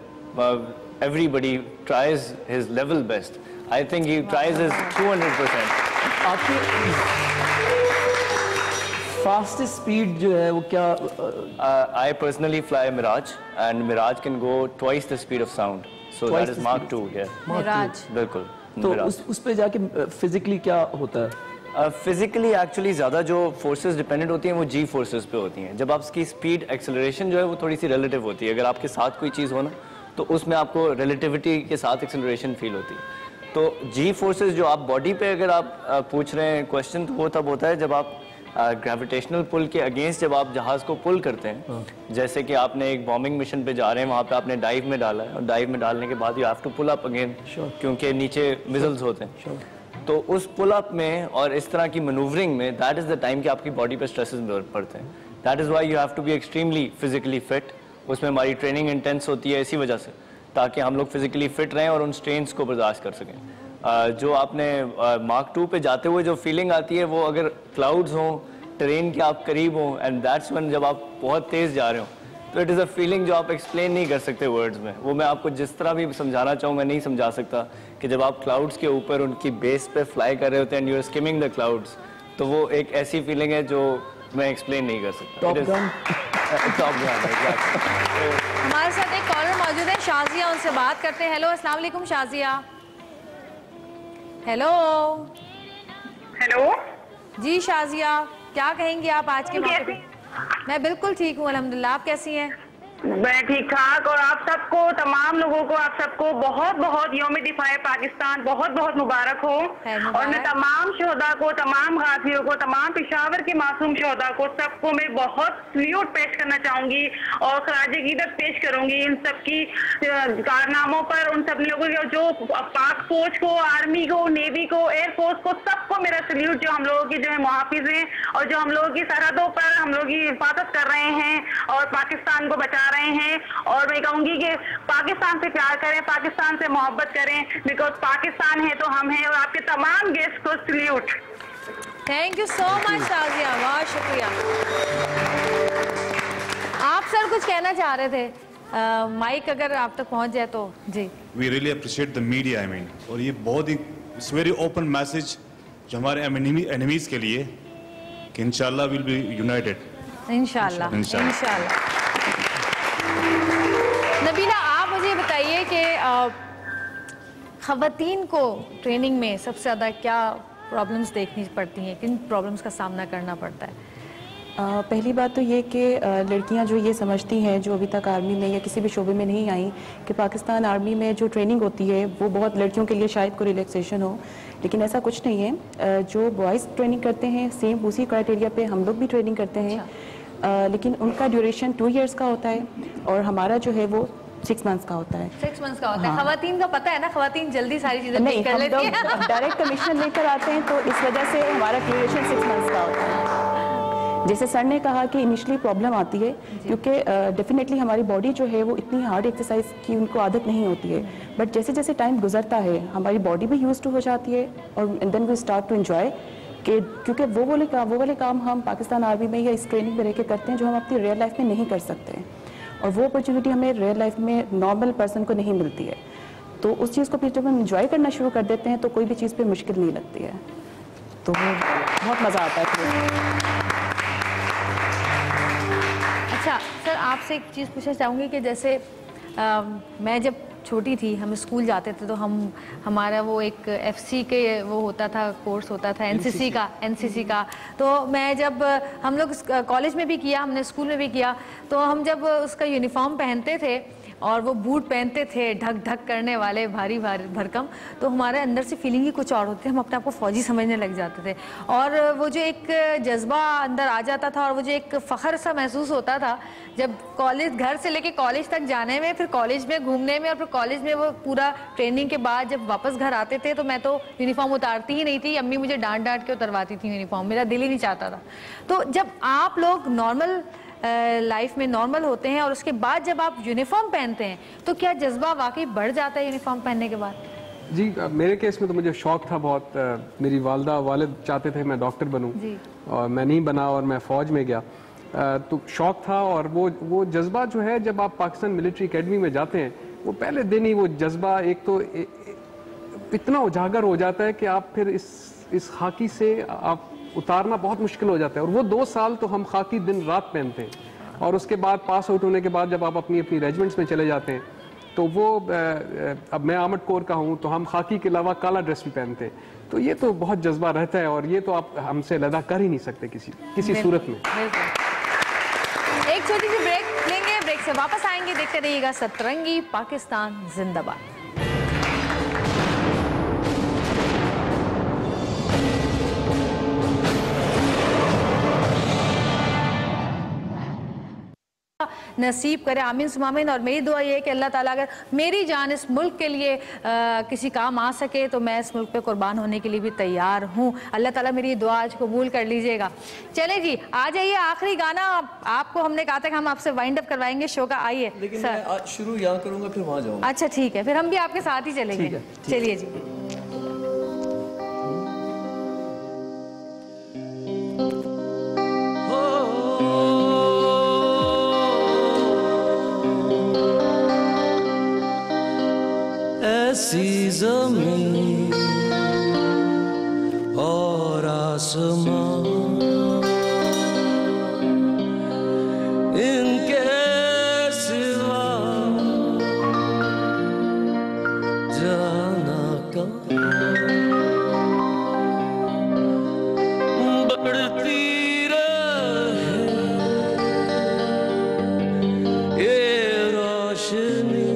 Everybody tries his level best. I think he tries his 200%। आपकी फास्टेस्ट स्पीड जो है वो क्या? I personally fly Mirage and Mirage can go twice the speed of sound, so that is mark 2 here. Mirage बिल्कुल। तो उस पे जाके फिजिकली क्या होता है? फिजिकली एक्चुअली ज़्यादा जो फोर्सेस डिपेंडेंट होती हैं वो जी फोर्सेस पे होती हैं। जब आपकी स्पीड एक्सेलरेशन जो है वो थोड़ी सी रिलेटिव होती है। अगर आपके साथ कोई चीज़ हो ना तो उसमें आपको रिलेटिविटी के साथ एक्सेलरेशन फील होती है। तो जी फोर्सेस जो आप बॉडी पे अगर आप पूछ रहे हैं क्वेश्चन, तो वो तब होता है जब आप ग्रेविटेशनल पुल के अगेंस्ट जब आप जहाज़ को पुल करते हैं। जैसे कि आपने एक बॉम्बिंग मिशन पे जा रहे हैं, वहाँ पे आपने डाइव में डाला है और डाइव में डालने के बाद you have to pull up again क्योंकि नीचे मिजल्स होते हैं। तो उस पुल अप में और इस तरह की मनूवरिंग में दैट इज़ द टाइम कि आपकी बॉडी पे स्ट्रेसेस पड़ते हैं। That is why you have to be extremely physically fit. उसमें हमारी ट्रेनिंग इंटेंस होती है इसी वजह से, ताकि हम लोग फिजिकली फिट रहें और उन स्ट्रेन्स को बर्दाश्त कर सकें। जो आपने मार्क 2 पे जाते हुए जो फीलिंग आती है वो अगर क्लाउड्स हों, ट्रेन के आप करीब हों, एंड दैट्स व्हेन जब आप बहुत तेज़ जा रहे हो, तो इट इज़ अ फीलिंग जो आप एक्सप्लेन नहीं कर सकते वर्ड्स में। वो मैं आपको जिस तरह भी समझाना चाहूँ मैं नहीं समझा सकता कि जब आप क्लाउड्स के ऊपर उनकी बेस पे फ्लाई कर रहे होते हैं and you are skimming the clouds, तो वो एक ऐसी फीलिंग है जो मैं एक्सप्लेन नहीं कर सकता। Top gun. हमारे साथ एक कॉलर मौजूद है, शाजिया, उनसे बात करते हैं। हेलो, अस्सलाम वालेकुम शाजिया। हेलो हेलो जी शाजिया, क्या कहेंगी आप आज के मौके पे? मैं बिल्कुल ठीक हूँ अल्हम्दुलिल्लाह, आप कैसी हैं? मैं ठीक ठाक। और आप सबको, तमाम लोगों को, आप सबको बहुत बहुत यौम दिफाए पाकिस्तान बहुत बहुत मुबारक हो। और मैं तमाम शोहदा को, तमाम गाजियों को, तमाम पेशावर के मासूम शोहदा को, सबको मैं बहुत सल्यूट पेश करना चाहूंगी और खराज अकीदत पेश करूंगी इन सब की कारनामों पर। उन सब लोगों को, जो पाक फौज को, आर्मी को, नेवी को, एयरफोर्स को, सबको मेरा सल्यूट, जो हम लोगों की जो है मुहाफिज हैं और जो हम लोगों की सरहदों पर हम लोग की हिफाजत कर रहे हैं और पाकिस्तान को बचा रहे हैं। और मैं कहूंगी कि पाकिस्तान से प्यार करें, पाकिस्तान से मोहब्बत करें, बिकॉज पाकिस्तान है तो हम हैं। और आपके तमाम गेस्ट को salute. Thank you so much Shazia, बहुत शुक्रिया। आप सर कुछ कहना चाह रहे थे, माइक अगर आप तक पहुंच जाए तो। जी, we really appreciate the media, I mean, और ये बहुत ही इट्स वेरी ओपन मैसेज जो हमारे एनिमीज के लिए कि इंशाल्लाह विल बी यूनाइटेड। इंशाल्लाह इंशाल्लाह। नबीला, आप मुझे बताइए कि ख़वातीन को ट्रेनिंग में सबसे ज़्यादा क्या प्रॉब्लम्स देखनी पड़ती हैं, किन प्रॉब्लम्स का सामना करना पड़ता है? पहली बात तो ये कि लड़कियां जो ये समझती हैं, जो अभी तक आर्मी में या किसी भी शोबे में नहीं आई, कि पाकिस्तान आर्मी में जो ट्रेनिंग होती है वो बहुत लड़कियों के लिए शायद कोई रिलैक्सेशन हो, लेकिन ऐसा कुछ नहीं है। जो बॉयज़ ट्रेनिंग करते हैं सेम उसी क्राइटेरिया पे हम लोग भी ट्रेनिंग करते हैं। लेकिन उनका ड्यूरेशन 2 इयर्स का होता है और हमारा जो है वो 6 मंथ्स का होता है। 6 मंथ्स का होता है। ख़वातीन का पता है ना, ख़वातीन जल्दी सारी चीज़ें नहीं कर लेती हैं। डायरेक्ट कमीशन लेकर आते हैं तो इस वजह से हमारा ड्यूरेशन 6 मंथ्स का होता है। जैसे सर ने कहा कि इनिशियली प्रॉब्लम आती है क्योंकि डेफिनेटली हमारी बॉडी जो है वो इतनी हार्ड एक्सरसाइज की उनको आदत नहीं होती है, बट जैसे जैसे टाइम गुजरता है हमारी बॉडी भी यूज्ड टू हो जाती है और then we start to enjoy कि क्योंकि वो वाले काम हम पाकिस्तान आर्मी में या इस ट्रेनिंग में रह के करते हैं जो हम अपनी रियल लाइफ में नहीं कर सकते हैं, और वो अपॉर्चुनिटी हमें रियल लाइफ में नॉर्मल पर्सन को नहीं मिलती है। तो उस चीज़ को फिर जब हम इंजॉय करना शुरू कर देते हैं तो कोई भी चीज़ पे मुश्किल नहीं लगती है, तो बहुत मज़ा आता है। अच्छा सर, आपसे एक चीज़ पूछना चाहूँगी कि जैसे मैं जब छोटी थी, हम स्कूल जाते थे तो हमारा वो एक FC के वो होता था, कोर्स होता था NCC का। तो मैं जब हम लोग कॉलेज में भी किया, हमने स्कूल में भी किया, तो हम जब उसका यूनिफॉर्म पहनते थे और वो बूट पहनते थे ढक ढक करने वाले, भारी भरकम, तो हमारे अंदर से फीलिंग ही कुछ और होती है, हम अपने आप को फौजी समझने लग जाते थे। और वो जो एक जज्बा अंदर आ जाता था और वो जो एक फ़ख्र सा महसूस होता था जब कॉलेज, घर से लेके कॉलेज तक जाने में, फिर कॉलेज में घूमने में, और फिर कॉलेज में वो पूरा ट्रेनिंग के बाद जब वापस घर आते थे तो मैं तो यूनिफॉर्म उतारती ही नहीं थी, अम्मी मुझे डांट के उतरवाती थी यूनिफॉर्म, मेरा दिल ही नहीं चाहता था। तो जब आप लोग नॉर्मल लाइफ में नॉर्मल होते हैं और उसके बाद जब आप यूनिफॉर्म पहनते हैं तो क्या जज्बा वाकई बढ़ जाता है यूनिफॉर्म पहनने के बाद? जी, मेरे केस में तो मुझे शौक था बहुत। मेरी वालिदा वालिद चाहते थे मैं डॉक्टर बनूं और मैं नहीं बना और मैं फ़ौज में गया। तो शौक था, और वो जज्बा जो है जब आप पाकिस्तान मिलिट्री एकेडमी में जाते हैं, वो पहले दिन ही वो जज्बा एक तो इतना उजागर हो जाता है कि आप फिर इस खाकी से आप उतारना बहुत मुश्किल हो जाता है। और वो 2 साल तो हम खाकी दिन रात पहनते हैं, और उसके बाद पास आउट होने के बाद जब आप अपनी रेजिमेंट्स में चले जाते हैं तो वो अब मैं आर्मर्ड कोर का हूँ तो हम खाकी के अलावा काला ड्रेस भी पहनते हैं। तो ये तो बहुत जज्बा रहता है, और ये तो आप हमसे अलग कर ही नहीं सकते किसी सूरत में। एक छोटी सी ब्रेक लेंगे, ब्रेक से वापस आएंगे, देखते रहिएगा सतरंगी पाकिस्तान जिंदाबाद। नसीब करे, आमीन सुमामीन। और मेरी दुआ ये है कि अल्लाह ताला अगर मेरी जान इस मुल्क के लिए किसी काम आ सके तो मैं इस मुल्क पे कुर्बान होने के लिए भी तैयार हूँ। अल्लाह ताला मेरी दुआ आज कबूल कर लीजिएगा। चले जी, आ जाइए, आखिरी गाना आपको हमने कहा था कि हम आपसे वाइंड अप करवाएंगे शो का। आइए। लेकिन मैं शुरू यहाँ करूँगा फिर वहाँ जाऊँगा। अच्छा ठीक है, फिर हम भी आपके साथ ही चलेंगे। चलिए जी। ऐसी ज़मीन और आसमां इनके सिवा जाना कहाँ बढ़ती रहे ये रोशनी,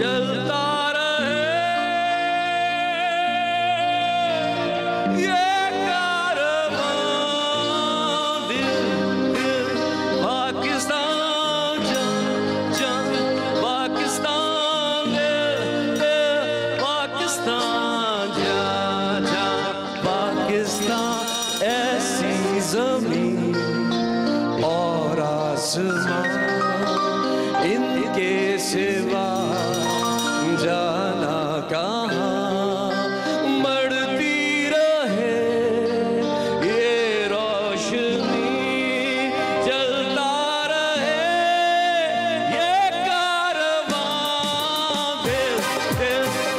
चलता रहे ये कारवां, दिल पाकिस्तान जान पाकिस्तान, दिल पाकिस्तान जान पाकिस्तान। ऐसी ज़मीन और आसमां इनके सिवा जाना कहाँ, बढ़ती रहे ये रोशनी, चलता रहे ये कारवां, दिल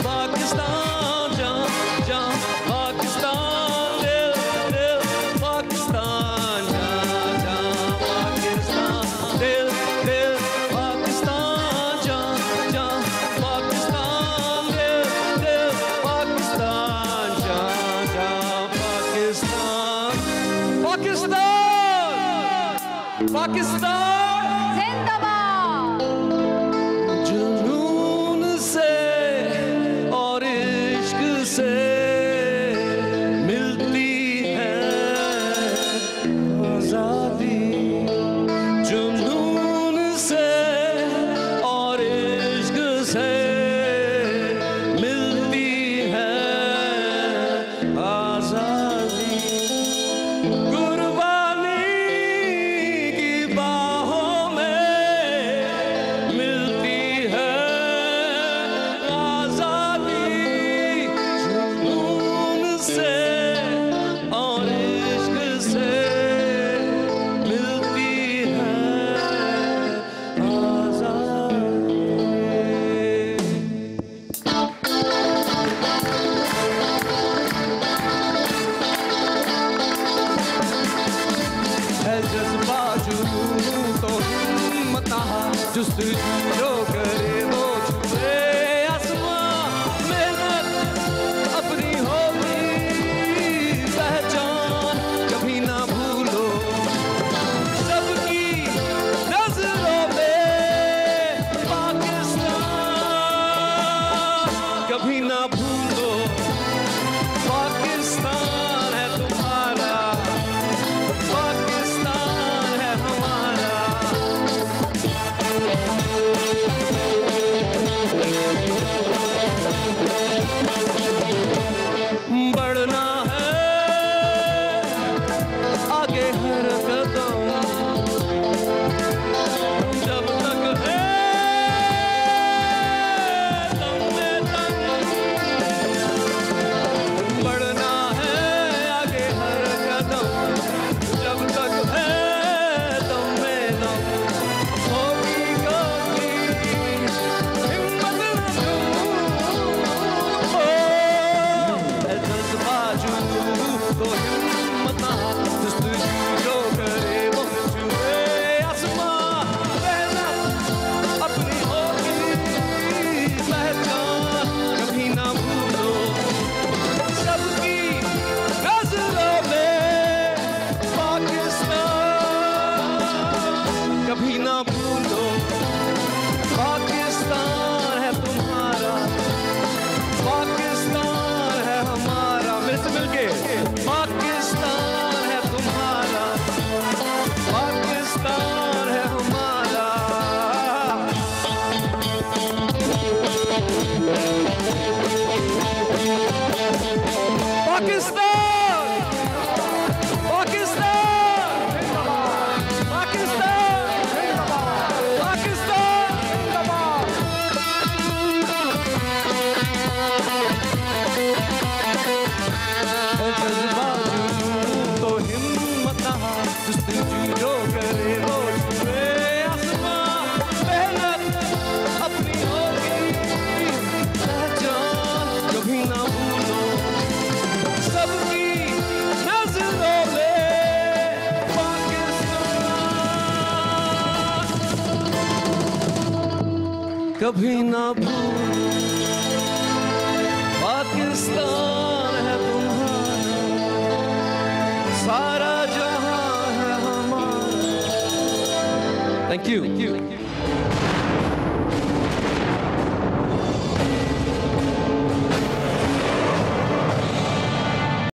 पाकिस्तान जान पाकिस्तान, दिल पाकिस्तान जान पाकिस्तान, दिल पाकिस्तान जान पाकिस्तान, दिल पाकिस्तान जान पाकिस्तान, पाकिस्तान जिंदाबाद। जुनून से और इश्क से मिलती है आजादी, जुनून से और इश्क से मिलती है आजादी, कुर्बानी की बाहों जुस्तजू जो करे वो छुए आसमां, मेहनत अपनी होगी पहचान, कभी ना भूलो सबकी नजरों में पाकिस्तान, कभी ना भूलो पाकिस्तान है तुम्हारा, पाकिस्तान है हमारा। बढ़ना है आगे हर कदम, जब तक है दम में दम, बढ़ना है आगे हर कदम, जब तक है दम में दम, होगी कभी हिम्मत न हो, जज्बाजू तो हिम्मत ना, जुस्तजू जो करे वो छुए आसमां, मेहनत अपनी होगी पहचान, कभी ना भूलो सबकी नजरों में पाकिस्तान, कभी ना भूलो पाकिस्तान है तुम्हारा, पाकिस्तान है हमारा। मेरे से मिलके पाकिस्तान है तुम्हारा, पाकिस्तान है हमारा। पाकिस्तान, पाकिस्तान, पाकिस्तान, पाकिस्तान, जज्बाजू तो हिम्मत ना, जुस्तजू जो करे वो छुए आसमां, मेहनत अपनी होगी पहचान, कभी ना भूलो सबकी नजरों में पाकिस्तान, कभी ना भूलो पाकिस्तान है तुम्हारा, सारा जहां है हमारा। Thank you.